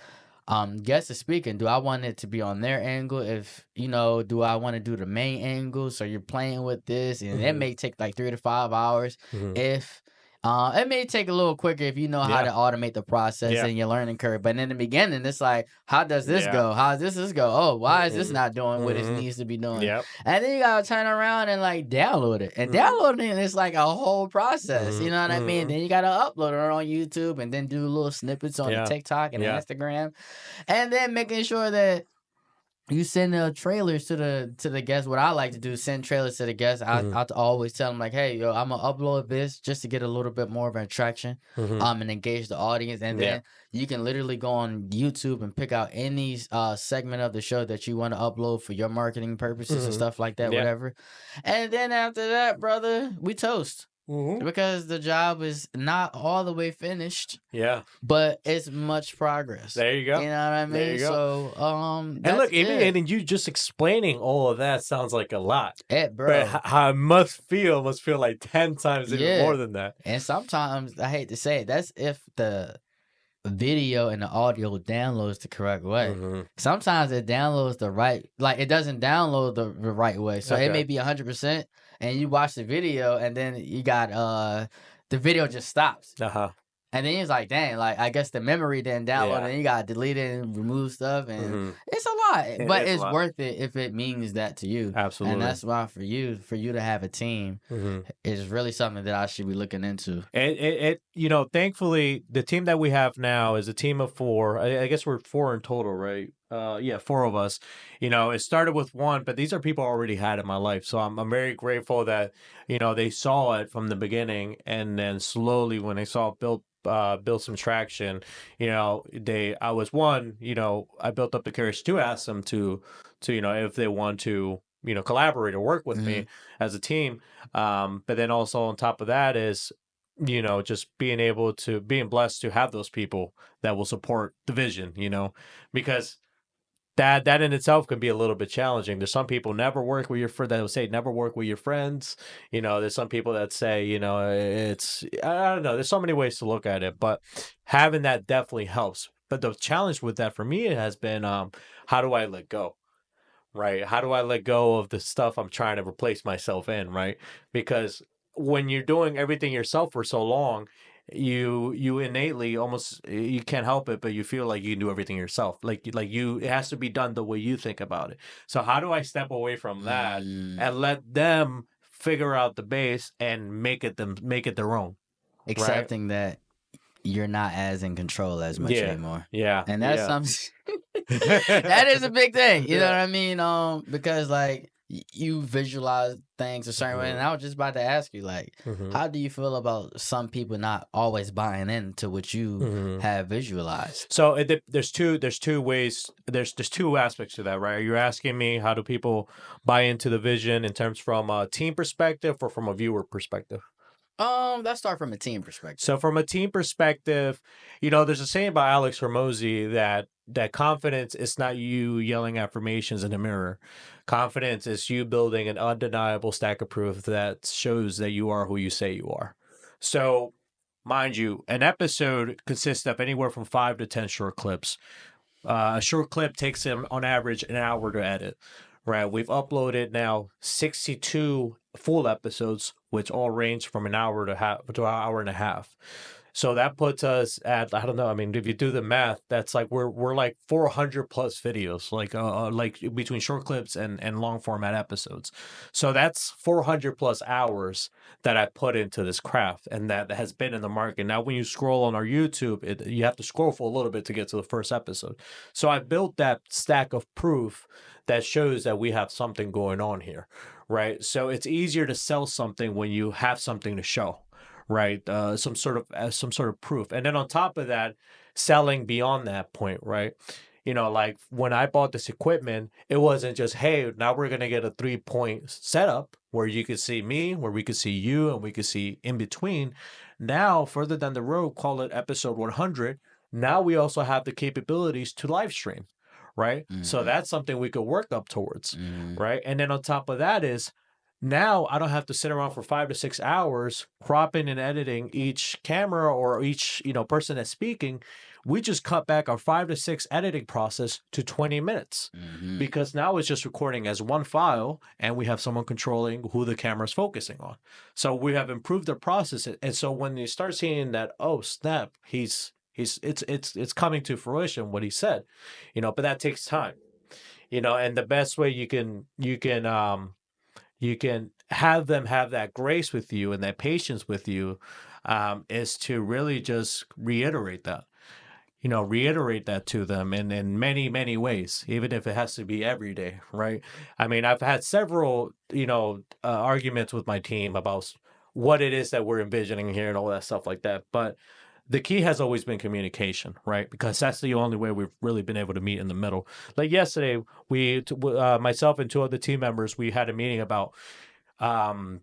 guest is speaking, do I want it to be on their angle? If, you know, do I want to do the main angle? So you're playing with this and it may take like 3 to 5 hours. If it may take a little quicker if you know how to automate the process and your learning curve. But in the beginning, it's like, how does this go? How does this go? Oh, why is this not doing what it needs to be doing? And then you gotta turn around and like download it. And downloading it is like a whole process. You know what I mean? Then you gotta upload it on YouTube and then do little snippets on TikTok and Instagram. And then making sure that you send trailers to the guests. What I like to do, send trailers to the guests. I always tell them like, hey, yo, I'm gonna upload this just to get a little bit more of an attraction, and engage the audience. And then you can literally go on YouTube and pick out any segment of the show that you want to upload for your marketing purposes and stuff like that, whatever. And then after that, brother, we toast. Because the job is not all the way finished. But it's much progress. There you go. You know what I mean? There you go. So and look, and you just explaining all of that sounds like a lot. Bro. But how it must feel like 10 times even more than that. And sometimes, I hate to say it, that's if the video and the audio downloads the correct way. Sometimes it downloads the right, like it doesn't download the right way. So it may be 100%. And you watch the video, and then you got the video just stops. And then it's like, dang, like I guess the memory didn't download, and you gotta delete it and remove stuff, and it's a lot. But it's worth it if it means that to you. Absolutely. And that's why for you to have a team is really something that I should be looking into. And it you know, thankfully the team that we have now is a team of 4. I guess we're 4 in total, right? 4 of us. You know, it started with 1, but these are people I already had in my life. So I'm very grateful that, you know, they saw it from the beginning, and then slowly when they saw it build some traction, you know, I was one, you know, I built up the courage to ask them to, you know, if they want to, you know, collaborate or work with me as a team. But then also on top of that is, you know, just being blessed to have those people that will support the vision, you know, because that in itself can be a little bit challenging. There's some people never work with your friend that will say never work with your friends. You know, there's some people that say, you know, it's, I don't know. There's so many ways to look at it, but having that definitely helps. But the challenge with that for me has been, how do I let go? Right? How do I let go of the stuff I'm trying to replace myself in? Right? Because when you're doing everything yourself for so long, you innately almost you can't help it, but you feel like you can do everything yourself. Like it has to be done the way you think about it. So how do I step away from that and let them figure out the base and make it their own, accepting that you're not as in control as much anymore. Yeah, and that's something that is a big thing. You know what I mean? Because like you visualize things a certain way, and I was just about to ask you, like, how do you feel about some people not always buying into what you have visualized? So there's two ways. There's two aspects to that, right? You're asking me how do people buy into the vision in terms from a team perspective or from a viewer perspective? Let's start from a team perspective. So from a team perspective, there's a saying by Alex Hormozy that confidence is not you yelling affirmations in the mirror. Confidence is you building an undeniable stack of proof that shows that you are who you say you are. So, mind you, an episode consists of anywhere from 5 to 10 short clips. A short clip takes them on average an hour to edit. Right, we've uploaded now 62 full episodes, which all range from an hour to an hour and a half. So that puts us at, I don't know, I mean, if you do the math, that's like we're like 400 plus videos, like between short clips and long format episodes. So that's 400 plus hours that I put into this craft, and that has been in the market. Now, when you scroll on our YouTube, you have to scroll for a little bit to get to the first episode. So I built that stack of proof that shows that we have something going on here, right? So it's easier to sell something when you have something to show, right? Some sort of proof. And then on top of that, selling beyond that point, right? Like when I bought this equipment, it wasn't just, hey, now we're going to get a 3-point setup where you could see me, where we could see you, and we could see in between. Now, further down the road, call it episode 100. Now we also have the capabilities to live stream. Right. So that's something we could work up towards. Right. And then on top of that is now I don't have to sit around for 5 to 6 hours cropping and editing each camera or each, person that's speaking. We just cut back our 5 to 6 editing process to 20 minutes because now it's just recording as one file and we have someone controlling who the camera is focusing on. So we have improved the process. And so when you start seeing that, oh, snap, it's coming to fruition what he said, but that takes time, and the best way you can have them have that grace with you and that patience with you is to really just reiterate that to them in many, many ways, even if it has to be every day. Right. I mean, I've had several, arguments with my team about what it is that we're envisioning here and all that stuff like that. But the key has always been communication, right? Because that's the only way we've really been able to meet in the middle. Like yesterday, myself and 2 other team members, we had a meeting about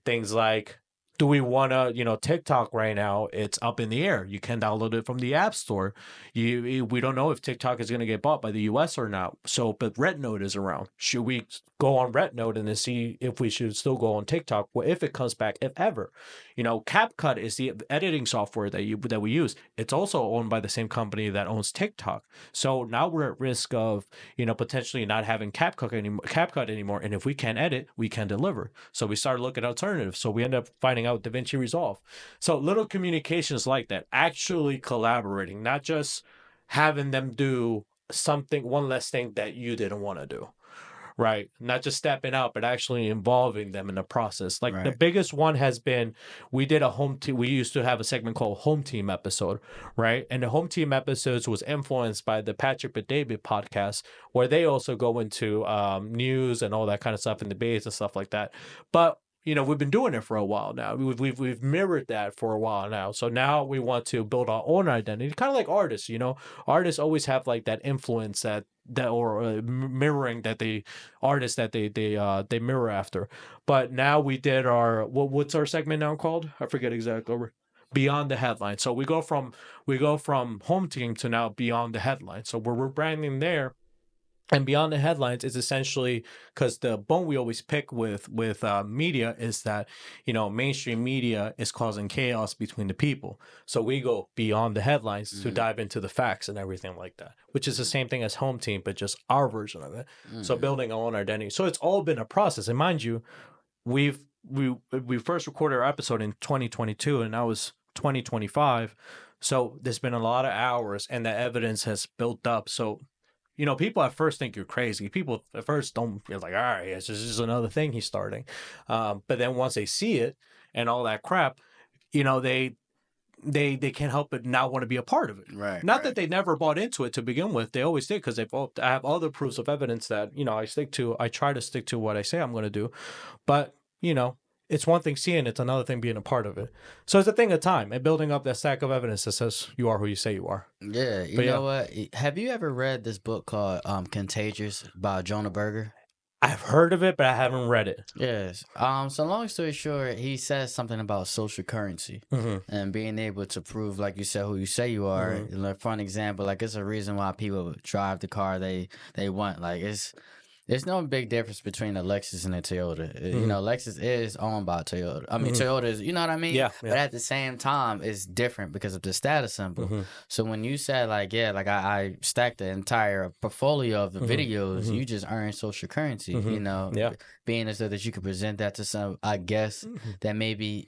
things like, do we want to, TikTok right now, it's up in the air. You can download it from the App Store. We don't know if TikTok is going to get bought by the US or not. So, but RedNote is around. Should we go on RedNote and then see if we should still go on TikTok? Well, if it comes back, if ever. CapCut is the editing software that we use. It's also owned by the same company that owns TikTok. So now we're at risk of, potentially not having CapCut anymore. And if we can't edit, we can deliver. So we started looking at alternatives. So we end up finding out DaVinci Resolve. So little communications like that, actually collaborating, not just having them do one less thing that you didn't want to do. Right. Not just stepping out, but actually involving them in the process. Like the biggest one has been, we did a home team. We used to have a segment called Home Team Episode. Right. And the Home Team episodes was influenced by the Patrick but David podcast, where they also go into news and all that kind of stuff in debates and stuff like that. But we've been doing it for a while now. We've mirrored that for a while now. So now we want to build our own identity, kind of like artists. Artists always have like that influence that or mirroring that artists that they mirror after. But now we did our what's our segment now called? I forget exactly. Beyond the Headline. So we go from Home Team to now Beyond the Headline. So we're branding there. And Beyond the Headlines is essentially, because the bone we always pick with media is that, mainstream media is causing chaos between the people. So we go beyond the headlines to dive into the facts and everything like that, which is the same thing as Home Team, but just our version of it. So building our own identity. So it's all been a process. And mind you, we first recorded our episode in 2022, and that was 2025. So there's been a lot of hours, and the evidence has built up. So, people at first think you're crazy. People at first don't feel like, all right, it's just another thing he's starting. But then once they see it and all that crap, they can't help but not want to be a part of it. Right. Not that they never bought into it to begin with. They always did, because I have other proofs of evidence that, I try to stick to what I say I'm going to do. But, it's one thing seeing, it's another thing being a part of it. So it's a thing of time and building up that stack of evidence that says you are who you say you are. Yeah. You know what? Have you ever read this book called Contagious by Jonah Berger? I've heard of it, but I haven't read it. Yes. So long story short, he says something about social currency and being able to prove, like you said, who you say you are. Like, for an example, like, it's a reason why people drive the car they want. Like, there's no big difference between a Lexus and a Toyota. Lexus is owned by Toyota. I mean, Toyota is, you know what I mean? Yeah. But at the same time, it's different because of the status symbol. So when you said, like, I stacked the entire portfolio of the videos, you just earn social currency, being as though that you could present that to some, I guess, that maybe,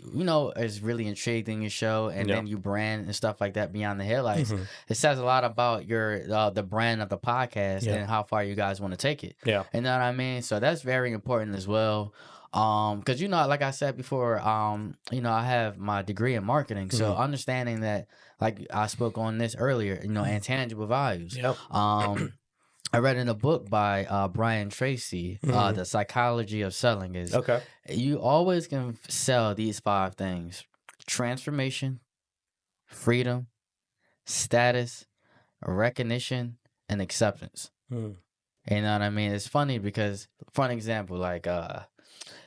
is really intrigued in your show, and then you brand and stuff like that beyond the headlights. It says a lot about your the brand of the podcast and how far you guys want to take it. Yeah. You know what I mean? So that's very important as well. Because, like I said before, I have my degree in marketing. So understanding that, like I spoke on this earlier, intangible values. Yep. I read in a book by Brian Tracy, The Psychology of Selling, is you always can sell these 5 things: transformation, freedom, status, recognition, and acceptance. You know what I mean? It's funny because, for an example, like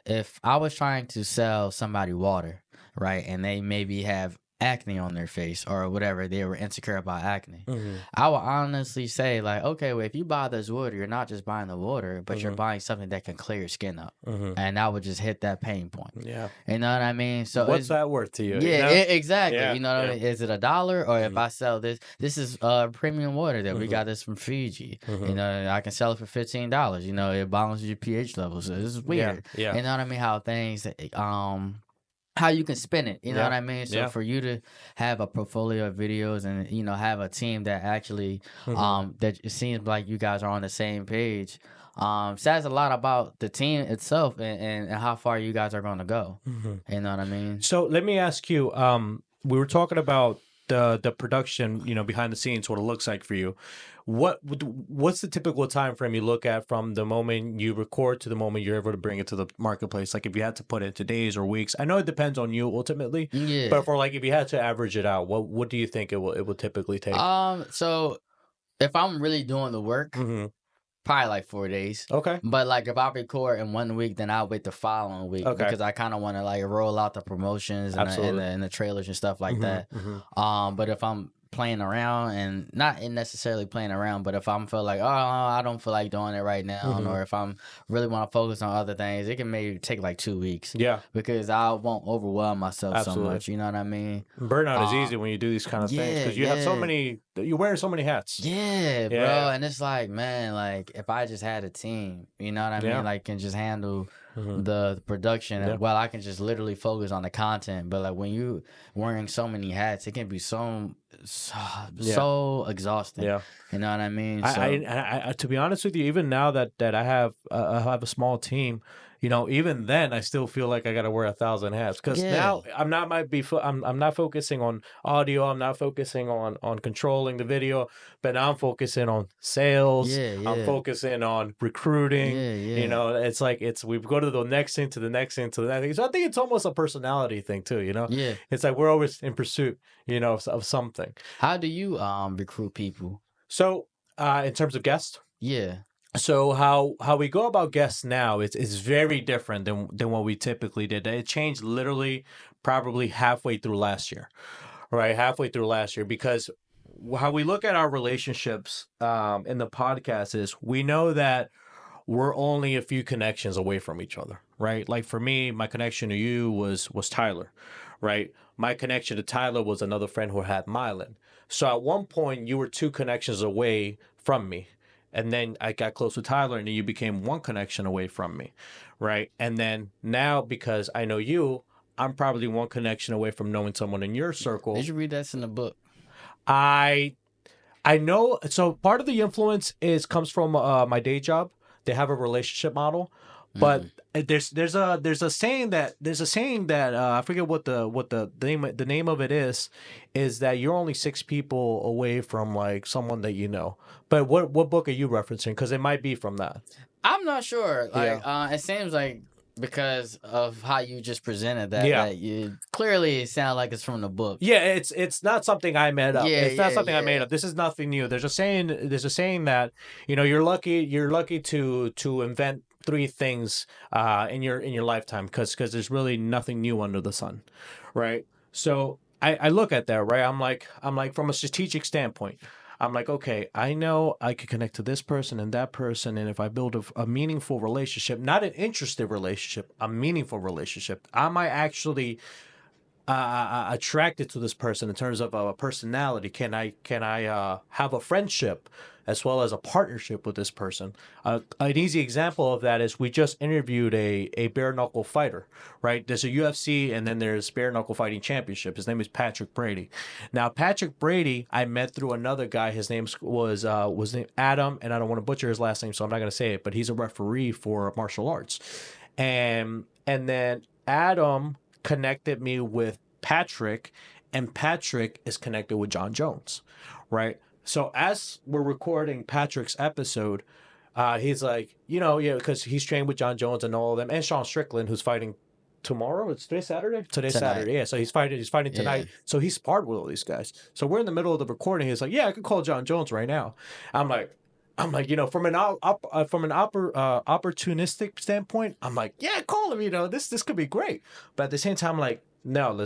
if I was trying to sell somebody water, right, and they maybe have acne on their face or whatever, they were insecure about acne, I would honestly say, like, okay, well, if you buy this water, you're not just buying the water, but you're buying something that can clear your skin up. And I would just hit that pain point. Yeah. You know what I mean? So what's that worth to you? Yeah, exactly. Yeah, you know what I mean? Is it $1? Or if I sell this is premium water that we got this from Fiji. I can sell it for $15. It balances your pH levels. So this is weird. Yeah. You know what I mean? How things how you can spin it, you know what I mean? So for you to have a portfolio of videos and, have a team that actually, that it seems like you guys are on the same page, says a lot about the team itself and how far you guys are going to go. You know what I mean? So let me ask you, we were talking about the production, behind the scenes, what it looks like for you. What's the typical time frame you look at from the moment you record to the moment you're able to bring it to the marketplace? Like, if you had to put it into days or weeks, I know it depends on you ultimately. Yeah. But if you had to average it out, what do you think it will typically take? So if I'm really doing the work, probably like 4 days. Okay. But like if I record in 1 week, then I'll wait the following week because I kind of want to like roll out the promotions and the trailers and stuff like that. But if I'm playing around, and not necessarily playing around, but if I'm feel like, oh, I don't feel like doing it right now, or if I'm really want to focus on other things, it can maybe take like 2 weeks. Yeah. Because I won't overwhelm myself so much. You know what I mean? Burnout is easy when you do these kind of things because you have so many, you're wearing so many hats. Yeah, bro. And it's like, man, like if I just had a team, you know what I mean? Like can just handle the production. Well, I can just literally focus on the content. But like when you wearing so many hats, it can be so exhausting. Yeah. You know what I mean? So, I to be honest with you, even now that I have a small team, even then I still feel like I got to wear 1,000 hats because now I'm not focusing on audio. I'm not focusing on controlling the video, but now I'm focusing on sales. I'm focusing on recruiting. It's like we go to the next thing to the next thing to the next thing. So I think it's almost a personality thing too. It's like we're always in pursuit, of something. How do you recruit people? So in terms of guests, So how we go about guests now is very different than what we typically did. It changed literally probably halfway through last year, right? Halfway through last year, because how we look at our relationships in the podcast is we know that we're only a few connections away from each other, right? Like for me, my connection to you was Tyler, right? My connection to Tyler was another friend who had Mylan. So at one point, you were 2 connections away from me. And then I got close with Tyler, and then you became 1 connection away from me, right? And then now, because I know you, I'm probably one connection away from knowing someone in your circle. Did you read that's in the book? I know. So part of the influence comes from my day job. They have a relationship model, but there's a saying that I forget what the name of it is that you're only 6 people away from like someone that you know. But what book are you referencing? Because it might be from that. I'm not sure. Like, it seems like because of how you just presented that you clearly sound like it's from the book. Yeah, it's not something I made up. Yeah, It's not something I yeah. made up. This is nothing new. There's a saying that, you know, you're lucky to invent 3 things in your lifetime because there's really nothing new under the sun, right? So I look at that, right? I'm like from a strategic standpoint, I'm like, okay, I know I could connect to this person and that person, and if I build a meaningful relationship, not an interested relationship, a meaningful relationship, I might actually attracted to this person in terms of a personality. Can I have a friendship as well as a partnership with this person? An easy example of that is we just interviewed a bare knuckle fighter, right? There's a UFC and then there's bare knuckle fighting championship. His name is Patrick Brady. Now Patrick Brady, I met through another guy. His name was named Adam, and I don't want to butcher his last name, so I'm not going to say it. But he's a referee for martial arts, and then Adam connected me with Patrick, and Patrick is connected with John Jones, right? So as we're recording Patrick's episode, he's like, you know, yeah, because he's trained with John Jones and all of them, and Sean Strickland, who's fighting tomorrow. It's today Saturday. Today's Tonight. Saturday. Yeah, so he's fighting tonight. Yeah. So he's sparred with all these guys. So we're in the middle of the recording. He's like, yeah, I could call John Jones right now. I'm like, you know, from an opportunistic standpoint, I'm like, yeah, call him. You know, this could be great. But at the same time, I'm like, no,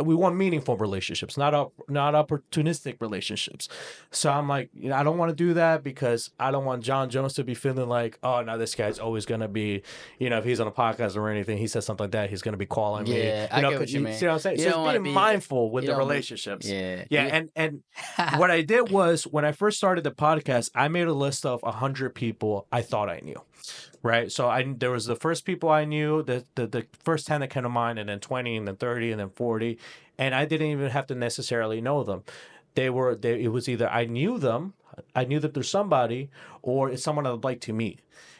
we want meaningful relationships, not opportunistic relationships. So I'm like, you know, I don't want to do that because I don't want John Jones to be feeling like, oh, no, this guy's always going to be, you know, if he's on a podcast or anything, he says something like that, he's going to be calling me. Yeah, I get what you mean. See what I'm saying? So it's being mindful with the relationships. Yeah. And what I did was when I first started the podcast, I made a list of 100 people I thought I knew. Right. So there was the first people I knew, the first 10 that came to mind, and then 20, and then 30, and then 40. And I didn't even have to necessarily know them. It was either I knew that there's somebody, or it's someone I'd like to meet.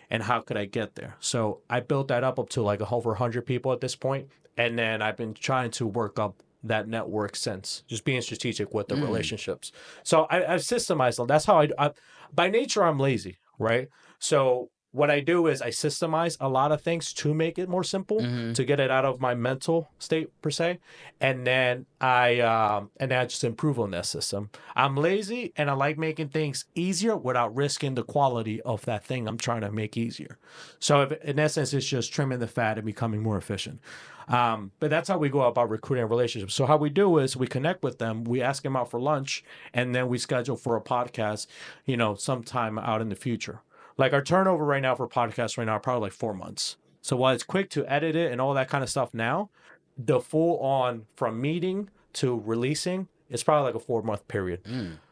And how could I get there? So I built that up to like over 100 people at this point. And then I've been trying to work up that network since, just being strategic with the relationships. So I've systemized them. That's how I by nature, I'm lazy, right? So what I do is I systemize a lot of things to make it more simple, to get it out of my mental state per se, and then I just improve on that system. I'm lazy and I like making things easier without risking the quality of that thing I'm trying to make easier. So in essence, it's just trimming the fat and becoming more efficient. But that's how we go about recruiting relationships. So how we do is we connect with them, we ask them out for lunch, and then we schedule for a podcast, you know, sometime out in the future. Like our turnover right now for podcasts right now are probably like 4 months. So while it's quick to edit it and all that kind of stuff now, the full on from meeting to releasing, it's probably like a 4-month period.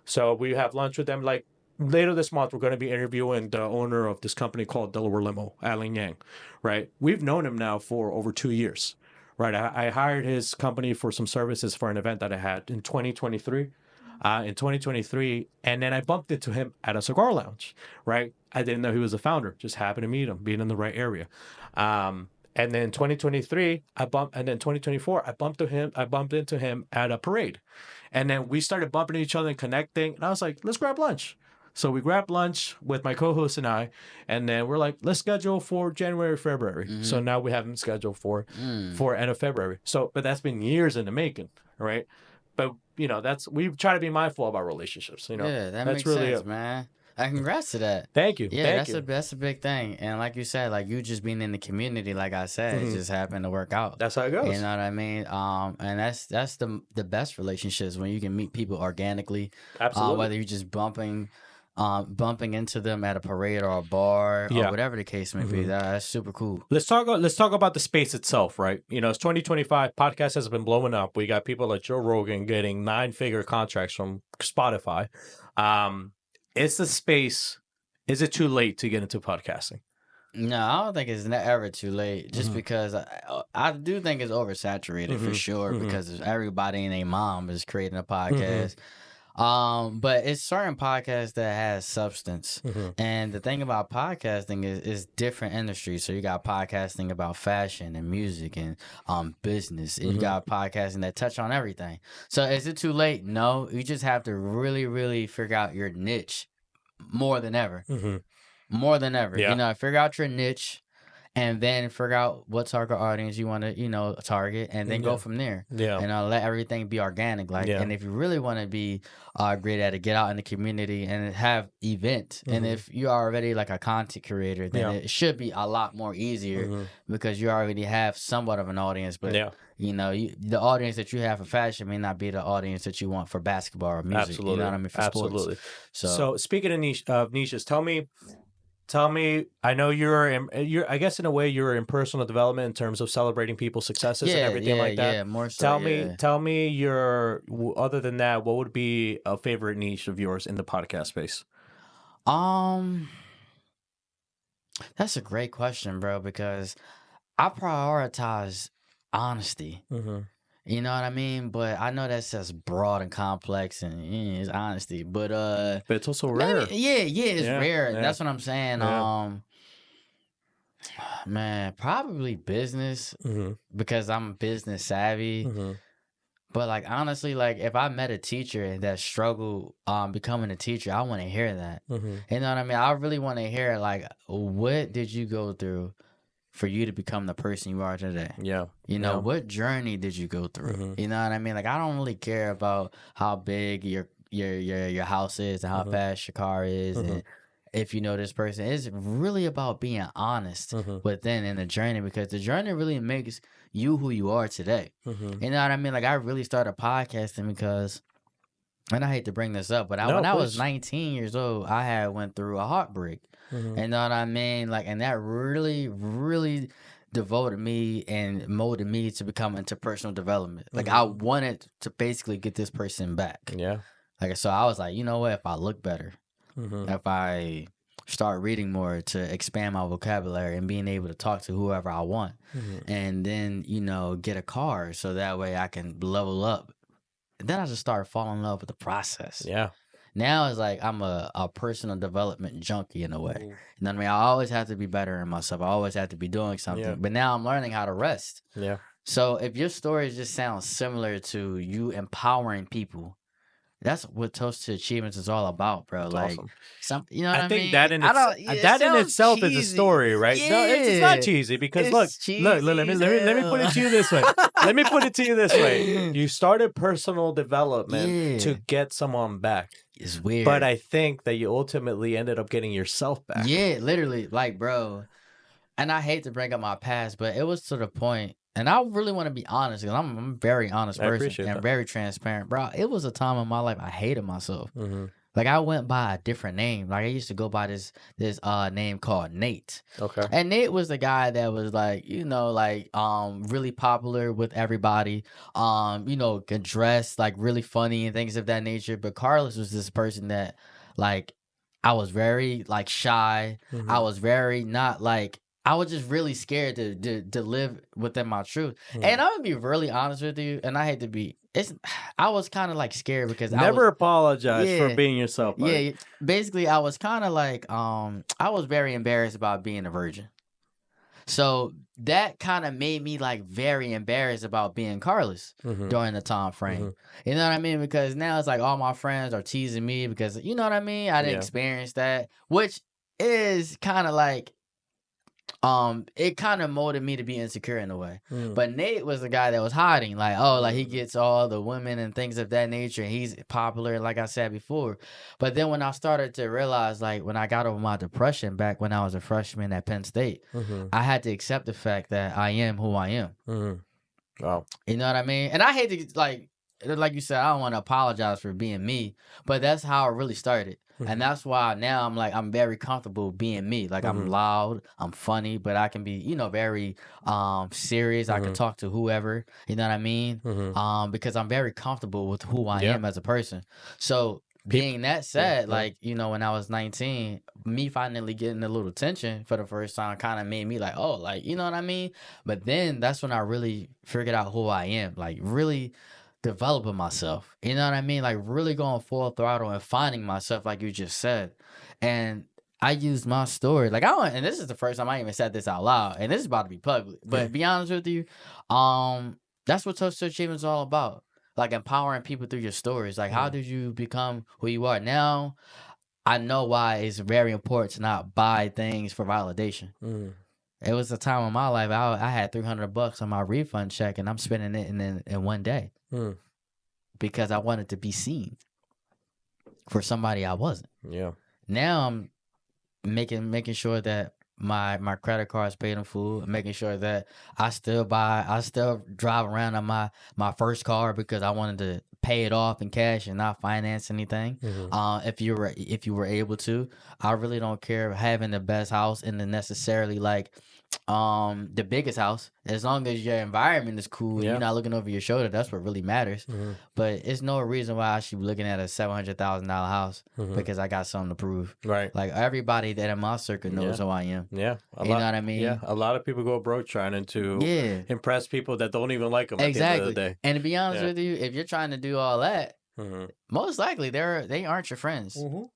So we have lunch with them. Like later this month, we're going to be interviewing the owner of this company called Delaware Limo, Alan Yang, right? We've known him now for over 2 years, right? I hired his company for some services for an event that I had in 2023. And then I bumped into him at a cigar lounge, right? I didn't know he was a founder, just happened to meet him, being in the right area. And then 2023, and then 2024, I bumped into him at a parade. And then we started bumping each other and connecting. And I was like, let's grab lunch. So we grabbed lunch with my co-host and I, and then we're like, let's schedule for January, February. So now we have him scheduled for end of February. So, but that's been years in the making, right? But you know, we try to be mindful of our relationships. You know, yeah, that's makes really sense, man. Congrats to that. Thank you. Yeah, that's a big thing. And like you said, like you just being in the community, like I said, it just happened to work out. That's how it goes. You know what I mean? And that's the best relationships when you can meet people organically. Absolutely. Whether you're just bumping into them at a parade or a bar or whatever the case may be. That's super cool. Let's talk about the space itself, right? You know, it's 2025. Podcast has been blowing up. We got people like Joe Rogan getting 9-figure contracts from Spotify. Is the space? Is it too late to get into podcasting? No, I don't think it's ever too late. Just because I do think it's oversaturated for sure. Because everybody and their mom is creating a podcast. But it's certain podcasts that has substance. And the thing about podcasting is different industries. So you got podcasting about fashion and music and business. And you got podcasting that touch on everything. So is it too late? No. You just have to really, really figure out your niche more than ever. More than ever. Yeah. You know, figure out your niche. And then figure out what target audience you want to, you know, target, and then go from there. Yeah. And let everything be organic. Like, and if you really want to be great at it, get out in the community and have events. And if you're already like a content creator, then it should be a lot more easier because you already have somewhat of an audience. But you know, the audience that you have for fashion may not be the audience that you want for basketball or music. Absolutely. You know what I mean? For sports. So speaking of niches, tell me. I know you're. I guess in a way you're in personal development in terms of celebrating people's successes and everything like that. Yeah, more so. Tell me your. Other than that, what would be a favorite niche of yours in the podcast space? That's a great question, bro. Because I prioritize honesty. You know what I mean? But I know that's just broad and complex and it's honesty. But it's also rare. It's rare. Yeah. That's what I'm saying. Man, probably business because I'm business savvy. But like honestly, like if I met a teacher that struggled becoming a teacher, I want to hear that. You know what I mean? I really want to hear like, what did you go through for you to become the person you are today? You know, what journey did you go through? You know what I mean? Like I don't really care about how big your house is and how fast your car is and if you know this person. It's really about being honest within in the journey, because the journey really makes you who you are today. You know what I mean? Like I really started podcasting because, and I hate to bring this up, but when I was 19 years old, I had went through a heartbreak. You know what I mean? Like, and that really, really devoted me and molded me to become into personal development. Like, I wanted to basically get this person back. Like, so I was like, you know what? If I look better, if I start reading more to expand my vocabulary and being able to talk to whoever I want, and then, you know, get a car so that way I can level up. And then I just started falling in love with the process. Now it's like I'm a personal development junkie in a way. You know what I mean? I always have to be better in myself. I always have to be doing something. But now I'm learning how to rest. So if your story just sounds similar to you empowering people, that's what Toast to Achievements is all about, bro. That's like, awesome. You know what I mean? That in itself is a story, right? No, it's not cheesy because look, let me put it to you this way. Let me put it to you this way. You started personal development to get someone back. It's weird. But I think that you ultimately ended up getting yourself back. Yeah, literally. Like, bro. And I hate to bring up my past, but it was to the point, and I really want to be honest, because I'm a very honest person and very transparent. Bro, it was a time in my life I hated myself. Like, I went by a different name. Like, I used to go by this name called Nate. And Nate was the guy that was like, you know, like really popular with everybody. You know, could dress like really funny and things of that nature. But Carliss was this person that, like, I was very like shy. I was very not like, I was just really scared to live within my truth. And I'm gonna be really honest with you, and I hate to be. I was kind of like scared because never apologize for being yourself. Buddy. Yeah, basically, I was kind of like I was very embarrassed about being a virgin. So that kind of made me like very embarrassed about being Carliss during the time frame. You know what I mean? Because now it's like all my friends are teasing me because, you know what I mean? I didn't experience that, which is kind of like, it kind of molded me to be insecure in a way. But Nate was the guy that was hiding, like, oh, like he gets all the women and things of that nature, and he's popular, like I said before. But then when I started to realize, like, when I got over my depression back when I was a freshman at Penn State, I had to accept the fact that I am who I am. Wow. You know what I mean? And I hate to, like you said, I don't want to apologize for being me, but that's how it really started. And that's why now I'm very comfortable being me. Like, I'm loud, I'm funny, but I can be, you know, very serious. I can talk to whoever, you know what I mean? Because I'm very comfortable with who I am as a person. So being that said, like, you know, when I was 19, me finally getting a little attention for the first time kind of made me like, oh, like, you know what I mean? But then that's when I really figured out who I am, like really developing myself. You know what I mean? Like really going full throttle and finding myself, like you just said. And I used my story. Like and this is the first time I even said this out loud, and this is about to be public. But be honest with you, that's what Toast to Achievement is all about. Like empowering people through your stories. Like how did you become who you are now? I know why it's very important to not buy things for validation. It was a time in my life I had $300 on my refund check, and I'm spending it in one day because I wanted to be seen for somebody I wasn't. Yeah. Now I'm making sure that my credit card is paid in full, making sure that I still drive around on my first car because I wanted to pay it off in cash and not finance anything. If you were able to, I really don't care having the best house and necessarily like the biggest house, as long as your environment is cool and you're not looking over your shoulder. That's what really matters. But it's no reason why I should be looking at a $700,000 house because I got something to prove. Right. Like everybody that in my circle knows who I am. Yeah. You know what I mean? Yeah. A lot of people go broke trying to impress people that don't even like them at the end of the day. And to be honest with you, if you're trying to do all that, most likely they aren't your friends. You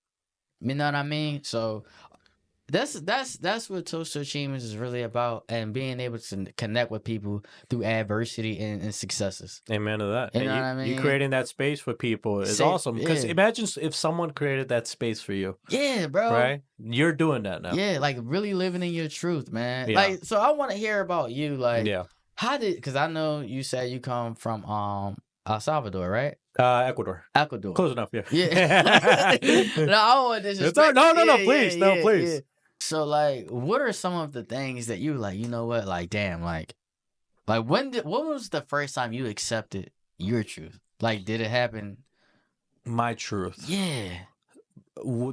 know what I mean? So that's what Toast to Achievements is really about, and being able to connect with people through adversity and successes. Amen to that. You know what I mean? You creating that space for people is awesome. Because imagine if someone created that space for you. Yeah, bro. Right? You're doing that now. Yeah, like really living in your truth, man. Yeah. Like, so I want to hear about you. Like, because I know you said you come from El Salvador, right? Ecuador. Close enough, yeah. No, I don't want this. No, please. Yeah. So, like, what are some of the things that you like, you know what, like, damn, like when was the first time you accepted your truth? Like, did it happen? My truth. Yeah.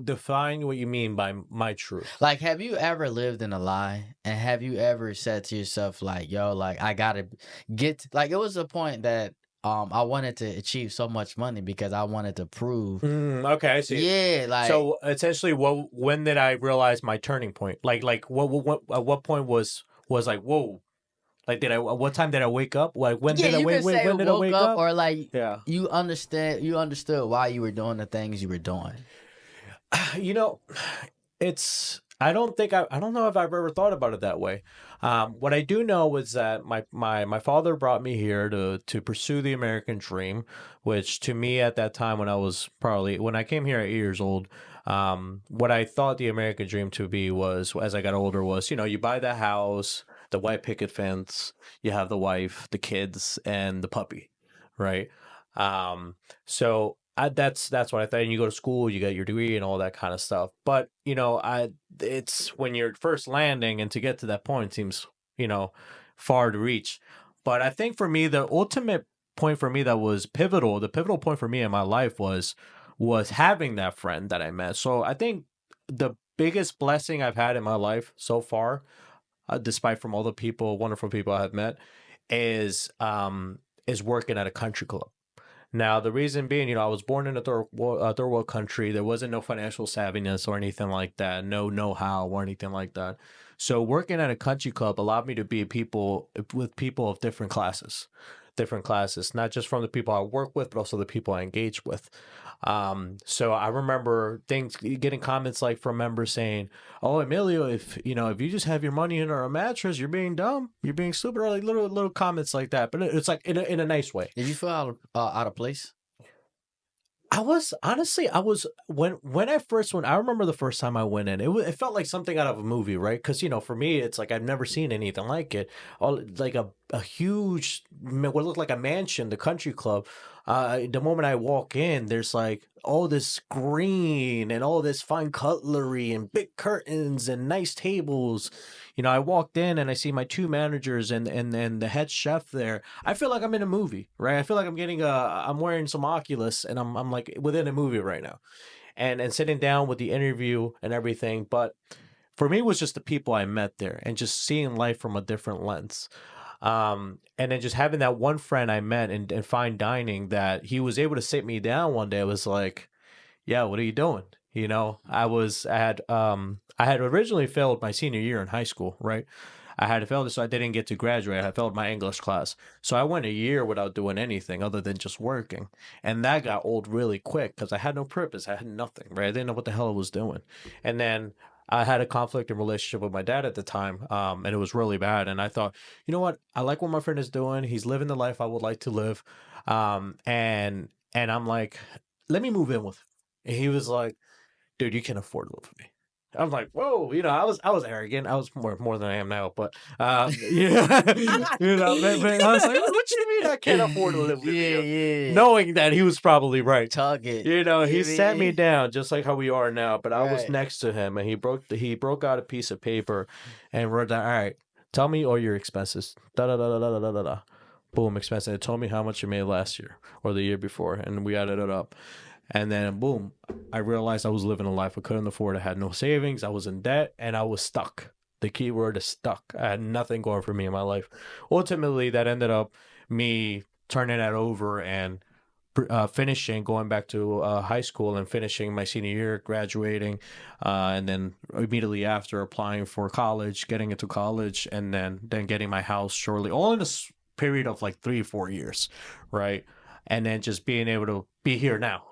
Define what you mean by my truth. Like, have you ever lived in a lie? And have you ever said to yourself, like, yo, like, I gotta like, it was a point that I wanted to achieve so much money because I wanted to prove. Okay, I see. Yeah, like, so essentially, when did I realize my turning point? Like what at what point was like, whoa, like what time did I wake up? Like when did I wake up? Or like you understood why you were doing the things you were doing. You know, I don't know if I've ever thought about it that way. What I do know is that my father brought me here to pursue the American dream, which to me at that time when I came here at 8 years old, what I thought the American dream to be was, as I got older, was, you know, you buy the house, the white picket fence, you have the wife, the kids, and the puppy, right? So that's what I thought. And you go to school, you get your degree and all that kind of stuff. But, you know, it's when you're first landing, and to get to that point seems, you know, far to reach. But I think for me, the ultimate point for me that was pivotal, the pivotal point for me in my life was having that friend that I met. So I think the biggest blessing I've had in my life so far, despite from all the wonderful people I have met, is working at a country club. Now, the reason being, you know, I was born in a third world country. There wasn't no financial savviness or anything like that, no know-how or anything like that. So working at a country club allowed me to be with people of different classes, not just from the people I work with, but also the people I engage with. So I remember getting comments like from members saying, "Oh, Emilio, if you just have your money in a mattress, you're being dumb, you're being stupid," or like little comments like that. But it's like in a nice way. Did you feel out of place? I was when I first went. I remember the first time I went in. It felt like something out of a movie, right? Because for me, it's like I've never seen anything like it. Like a huge, what looked like a mansion, the country club. The moment I walk in, there's like all this green and all this fine cutlery and big curtains and nice tables. I walked in and I see my two managers and the head chef there. I feel like I'm in a movie, right? I feel like I'm wearing some Oculus and I'm like within a movie right now, and sitting down with the interview and everything. But for me, it was just the people I met there and just seeing life from a different lens. And then just having that one friend I met in fine dining that he was able to sit me down one day. I was like, yeah, what are you doing? You know, I had originally failed my senior year in high school, right? I had failed it, so I didn't get to graduate. I failed my English class. So I went a year without doing anything other than just working. And that got old really quick because I had no purpose. I had nothing, right? I didn't know what the hell I was doing. And then I had a conflict in relationship with my dad at the time, and it was really bad. And I thought, you know what? I like what my friend is doing. He's living the life I would like to live. And I'm like, let me move in with him. And he was like, dude, you can't afford to live with me. I'm like, whoa, you know, I was arrogant. I was more than I am now, but yeah, you know, but I was like, what you mean I can't afford to live with you? Yeah. Knowing that he was probably right. Target. You know, he sat me down just like how we are now, but I was Right. next to him and he broke out a piece of paper and wrote down, all right, tell me all your expenses. Da da da da da da da da. Boom, expenses. It told me how much you made last year or the year before, and we added it up. And then, boom, I realized I was living a life I couldn't afford. I had no savings. I was in debt, and I was stuck. The key word is stuck. I had nothing going for me in my life. Ultimately, that ended up me turning that over and finishing, going back to high school and finishing my senior year, graduating, and then immediately after applying for college, getting into college, and then getting my house shortly, all in a period of like 3 or 4 years, right? And then just being able to be here now.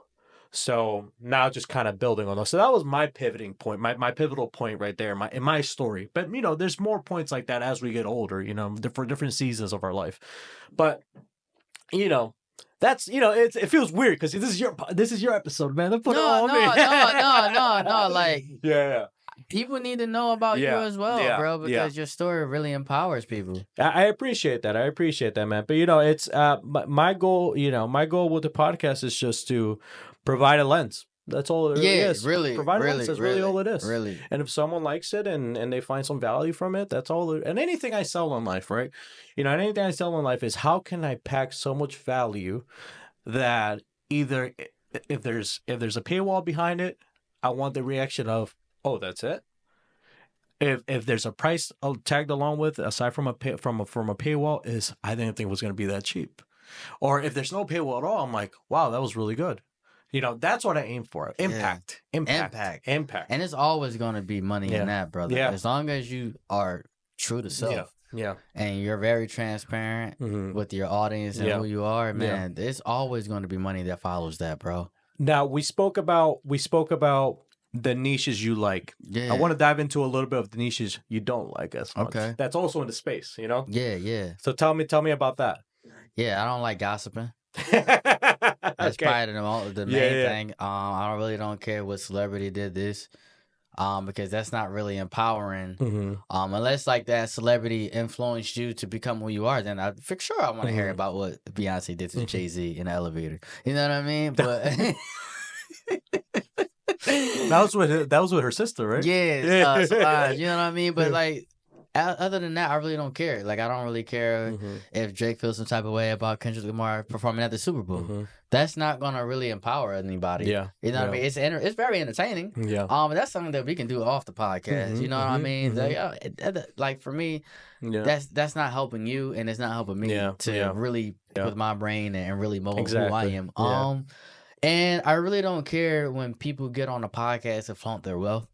So now just kind of building on those. So that was my pivoting point, my pivotal point right there in my story. But, you know, there's more points like that as we get older, you know, for different seasons of our life. But, you know, that's, you know, it feels weird because this is your episode, man. Put it on me. No. Like, yeah. people need to know about you as well, bro, because your story really empowers people. I appreciate that. I appreciate that, man. But, you know, it's my goal, you know, my goal with the podcast is just to provide a lens. That's all it really is. Really. Provide a lens. That's really all it is. Really. And if someone likes it and they find some value from it, that's all. And anything I sell in life, right? You know, anything I sell in life is how can I pack so much value that either if there's a paywall behind it, I want the reaction of, oh, that's it. If there's a price tagged along with, aside from a paywall, is I didn't think it was going to be that cheap. Or if there's no paywall at all, I'm like, wow, that was really good. You know, that's what I aim for. Impact. And it's always going to be money in that, brother. Yeah. As long as you are true to self. Yeah. And you're very transparent with your audience and who you are, man. There's always going to be money that follows that, bro. Now, we spoke about the niches you like. Yeah. I want to dive into a little bit of the niches you don't like as much. Okay. That's also in the space, you know? Yeah. So tell me about that. Yeah, I don't like gossiping. That's Okay. probably the main thing. I really don't care what celebrity did this, because that's not really empowering. Unless like that celebrity influenced you to become who you are, then for sure I want to hear about what Beyonce did to Jay-Z in the elevator. You know what I mean? But that was with her sister, right? Yeah. Solange, you know what I mean? But like, other than that, I really don't care. Like, I don't really care if Drake feels some type of way about Kendrick Lamar performing at the Super Bowl. That's not gonna really empower anybody. Yeah, you know what I mean. It's very entertaining. Yeah. But that's something that we can do off the podcast. You know what I mean? Like for me, that's not helping you, and it's not helping me to really with my brain and really mold who I am. And I really don't care when people get on a podcast and flaunt their wealth.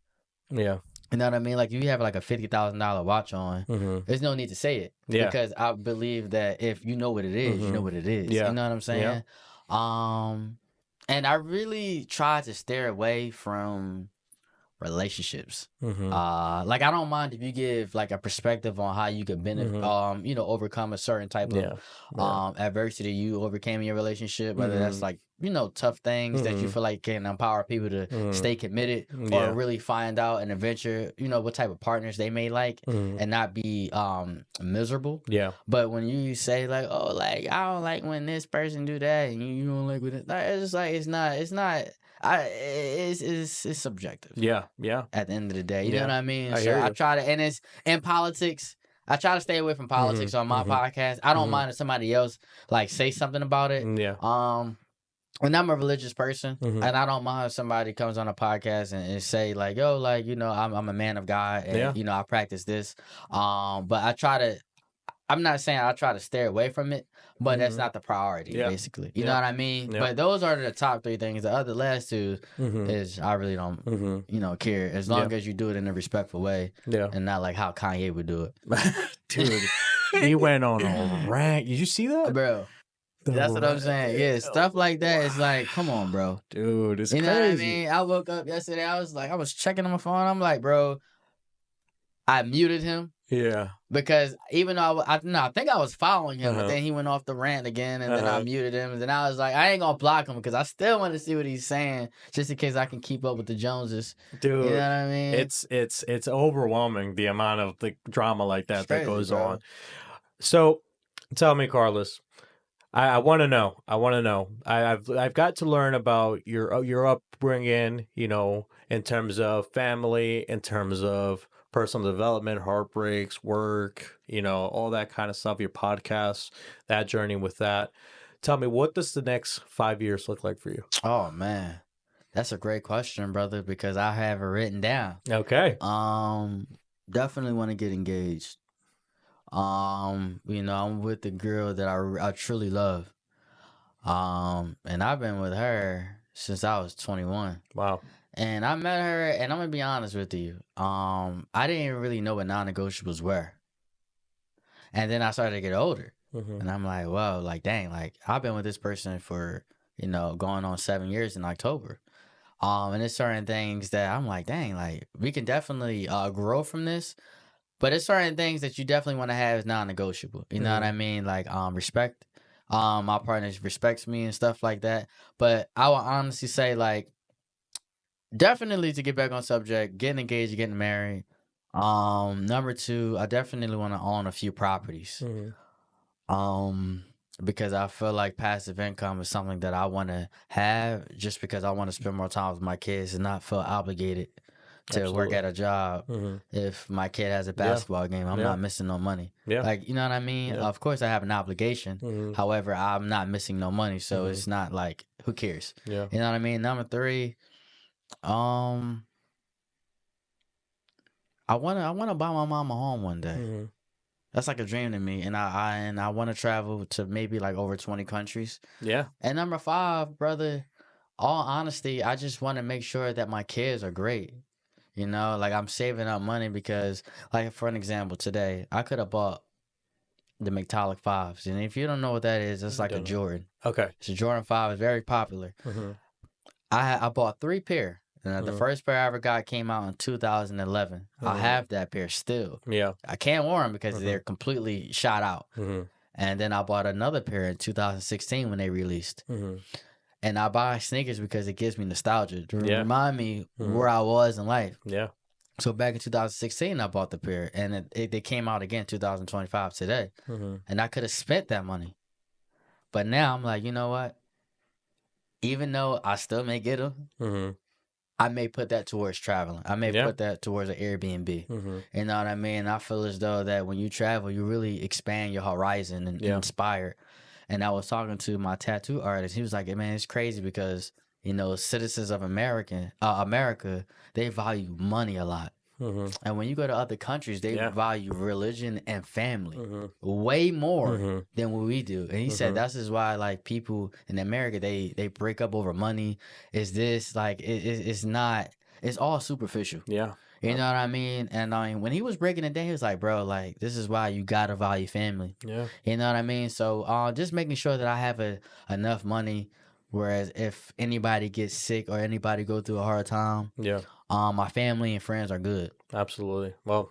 Yeah. You know what I mean? Like, if you have like a $50,000 watch on, there's no need to say it. Yeah. Because I believe that if you know what it is, you know what it is. Yeah. You know what I'm saying? Yeah. And I really try to steer away from relationships. Like, I don't mind if you give like a perspective on how you could benefit, overcome a certain type of adversity you overcame in your relationship, whether that's like, tough things that you feel like can empower people to stay committed or really find out and adventure, what type of partners they may like and not be miserable. Yeah. But when you say like, oh, like, I don't like when this person do that and you don't like when it's just like, it's subjective. Yeah. At the end of the day, you know what I mean? I try to, and it's in politics. I try to stay away from politics on my podcast. I don't mind if somebody else like say something about it. Yeah. And I'm a religious person, and I don't mind if somebody comes on a podcast and say like, "Yo, like I'm a man of God, and I practice this." But I try to. I'm not saying I try to stay away from it, but that's not the priority, basically. You know what I mean? Yeah. But those are the top 3 things. The other last 2 is I really don't, care. As long as you do it in a respectful way and not like how Kanye would do it. Dude, he went on a rant. Did you see that? Bro, that's what I'm saying. Yeah, stuff like that is like, come on, bro. Dude, it's crazy. crazy. Know what I mean? I woke up yesterday. I was checking on my phone. I'm like, bro, I muted him. Yeah. Because even though I think I was following him, but then he went off the rant again, and then I muted him. And then I was like, I ain't gonna block him because I still want to see what he's saying, just in case I can keep up with the Joneses. Dude, you know what I mean? It's overwhelming the amount of the drama like that Crazy, that goes bro. on. So, tell me, Carliss. I want to know. I've got to learn about your upbringing. In terms of family, in terms of personal development, heartbreaks, work, all that kind of stuff, your podcast, that journey with that. Tell me, what does the next 5 years look like for you? Oh, man. That's a great question, brother, because I have it written down. Okay. Definitely want to get engaged. I'm with the girl that I truly love. And I've been with her since I was 21. Wow. And I met her, and I'm gonna be honest with you. I didn't really know what non-negotiables were. And then I started to get older, and I'm like, well, like, dang, like I've been with this person for going on 7 years in October. And there's certain things that I'm like, dang, like we can definitely grow from this. But it's certain things that you definitely want to have as non-negotiable. You know what I mean? Like respect. My partner respects me and stuff like that. But I will honestly say, like, definitely to get back on subject, getting engaged, getting married. Number 2, I definitely want to own a few properties. Because I feel like passive income is something that I want to have just because I want to spend more time with my kids and not feel obligated to work at a job. If my kid has a basketball game, I'm not missing no money. Like, you know what I mean? Of course I have an obligation. However, I'm not missing no money, so it's not like, who cares? You know what I mean? Number 3, I wanna buy my mom a home one day. That's like a dream to me, and I want to travel to maybe like over 20 countries. Yeah. And number 5, brother, all honesty, I just want to make sure that my kids are great. Like I'm saving up money because, like, for an example, today I could have bought the Metallic 5s, and if you don't know what that is, it's like a Jordan. Okay. It's a Jordan 5. It's very popular. I bought 3 pair. And the first pair I ever got came out in 2011. I have that pair still. Yeah. I can't wear them because they're completely shot out. And then I bought another pair in 2016 when they released. And I buy sneakers because it gives me nostalgia to remind me where I was in life. Yeah. So back in 2016, I bought the pair, and they came out again 2025 today. And I could have spent that money. But now I'm like, you know what? Even though I still may get them, I may put that towards traveling. I may put that towards an Airbnb. You know what I mean? I feel as though that when you travel, you really expand your horizon and inspire. And I was talking to my tattoo artist. He was like, man, it's crazy because, citizens of America, they value money a lot. And when you go to other countries, they value religion and family way more than what we do. And he said that's just why, like, people in America, they break up over money. Is this like it's not? It's all superficial. Yeah. You know what I mean? And I mean, when he was breaking it down, he was like, bro, like, this is why you gotta value family. Yeah. You know what I mean? So just making sure that I have enough money. Whereas if anybody gets sick or anybody go through a hard time, my family and friends are good. Absolutely. Well,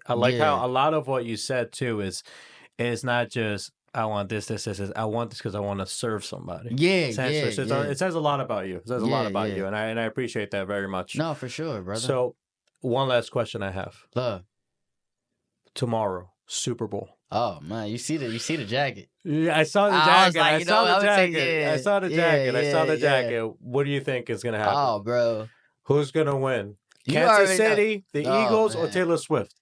I like how a lot of what you said too is not just I want this. I want this because I want to serve somebody. It says a lot about you. It says a lot about you, and I appreciate that very much. No, for sure, brother. So, one last question I have. Love. Tomorrow, Super Bowl. Oh man, you see the jacket. Yeah, I saw the jacket. I saw the jacket. What do you think is gonna happen? Oh, bro. Who's gonna win? Kansas City, the Eagles, or Taylor Swift?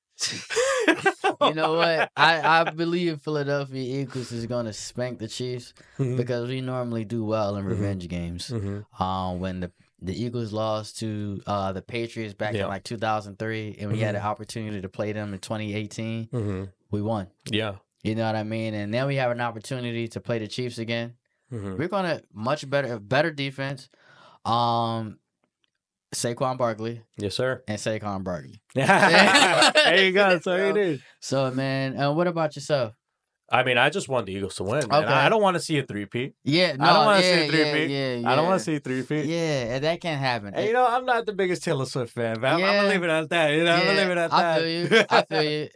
You know what? I believe Philadelphia Eagles is gonna spank the Chiefs because we normally do well in revenge games. When the Eagles lost to the Patriots back in like 2003, and we had an opportunity to play them in 2018. We won. Yeah. You know what I mean? And then we have an opportunity to play the Chiefs again. Mhm. We're gonna much better defense. Saquon Barkley Yes, sir. and Saquon Barkley. There you go. That's all you need. So, man, what about yourself? I mean, I just want the Eagles to win, man. Okay. I don't want to see a three-peat. Yeah, no, I don't want to yeah, see a three-peat. yeah. I don't want to see a three-peat. Yeah, that can't happen. And, you know, I'm not the biggest Taylor Swift fan, but I'm going to leave it at that. You know, I'm going to leave it at that. I feel you. I feel you.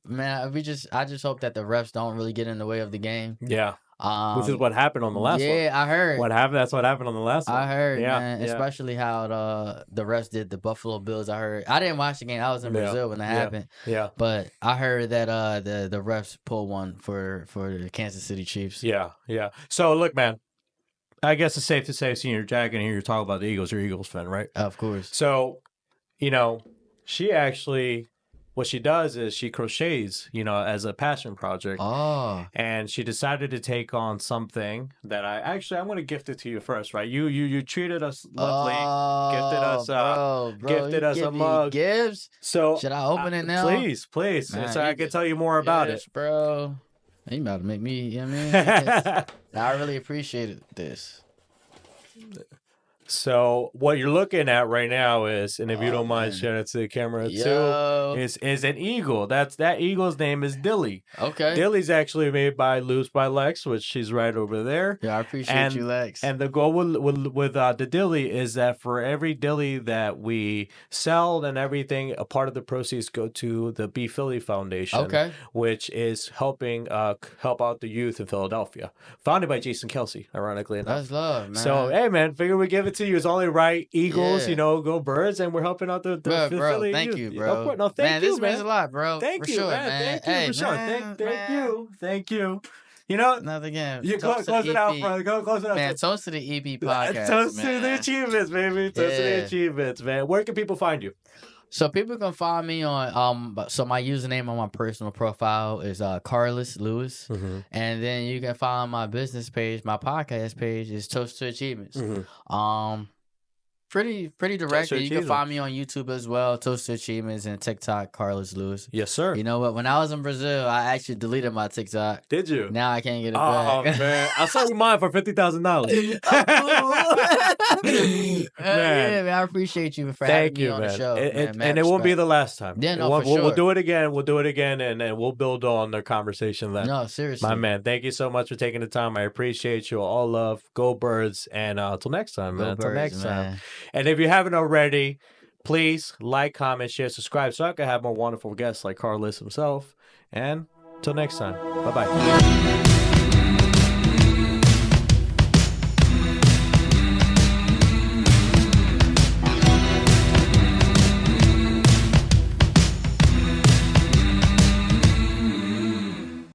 Man, I just hope that the refs don't really get in the way of the game. Yeah. Which is what happened on the last one. Yeah, I heard. That's what happened on the last one. I heard, yeah, man. yeah. Especially how the refs did the Buffalo Bills. I heard. I didn't watch the game. I was in Brazil when it happened. Yeah. But I heard that the refs pulled one for the Kansas City Chiefs. Yeah, yeah. So look, man. I guess it's safe to say, seeing your jacket and hear you talk about the Eagles, you're an Eagles fan, right? Of course. So, you know, she actually, what she does is she crochets, you know, as a passion project. Oh. And she decided to take on something that I'm going to gift it to you first, right? You treated us lovely, gifted us a mug. Gifts? So should I open it now? Please. Man, so I can tell you more about it. Bro. You about to make me, you know what I mean? I really appreciated this. So what you're looking at right now is, and if you don't mind sharing it to the camera too, is an eagle. That eagle's name is Dilly. Okay. Dilly's actually made by Loose by Lex, which she's right over there. Yeah, I appreciate you, Lex. And the goal with the Dilly is that for every Dilly that we sell and everything, a part of the proceeds go to the Be Philly Foundation. Okay. Which is helping help out the youth in Philadelphia. Founded by Jason Kelsey, ironically enough. That's love, man. So, hey, man, figure we give it to you. It's only right. Eagles, you know, go Birds, and we're helping out the Philly thank youth. you, bro. No, thank you, this means a lot, bro. Thank for you, sure, man. Hey, Thank you, for sure. Thank you. You know, nothing again. You close it out, brother. Go close it out. Man, toast to the EP podcast. Toast to the achievements, baby. Toast to the achievements, man. Where can people find you? So people can find me on so my username on my personal profile is Carliss Lewis, and then you can find my business page, my podcast page is Toast to Achievements. Pretty direct. You can find me on YouTube as well, Toast to Achievements, and TikTok, Carliss Lewis. Yes, sir. You know what? When I was in Brazil, I actually deleted my TikTok. Did you? Now I can't get it back. Oh man, I sold mine for $50,000. Yeah, man, I appreciate you for having me on the show. And it won't be the last time. Yeah, no, for we'll sure. do it again. We'll do it again, and then we'll build on the conversation then. No, seriously. My man, thank you so much for taking the time. I appreciate you. All love. Go Birds. And until next time, man. Until next time. And if you haven't already, please like, comment, share, subscribe so I can have more wonderful guests like Carliss himself. And until next time. Bye-bye.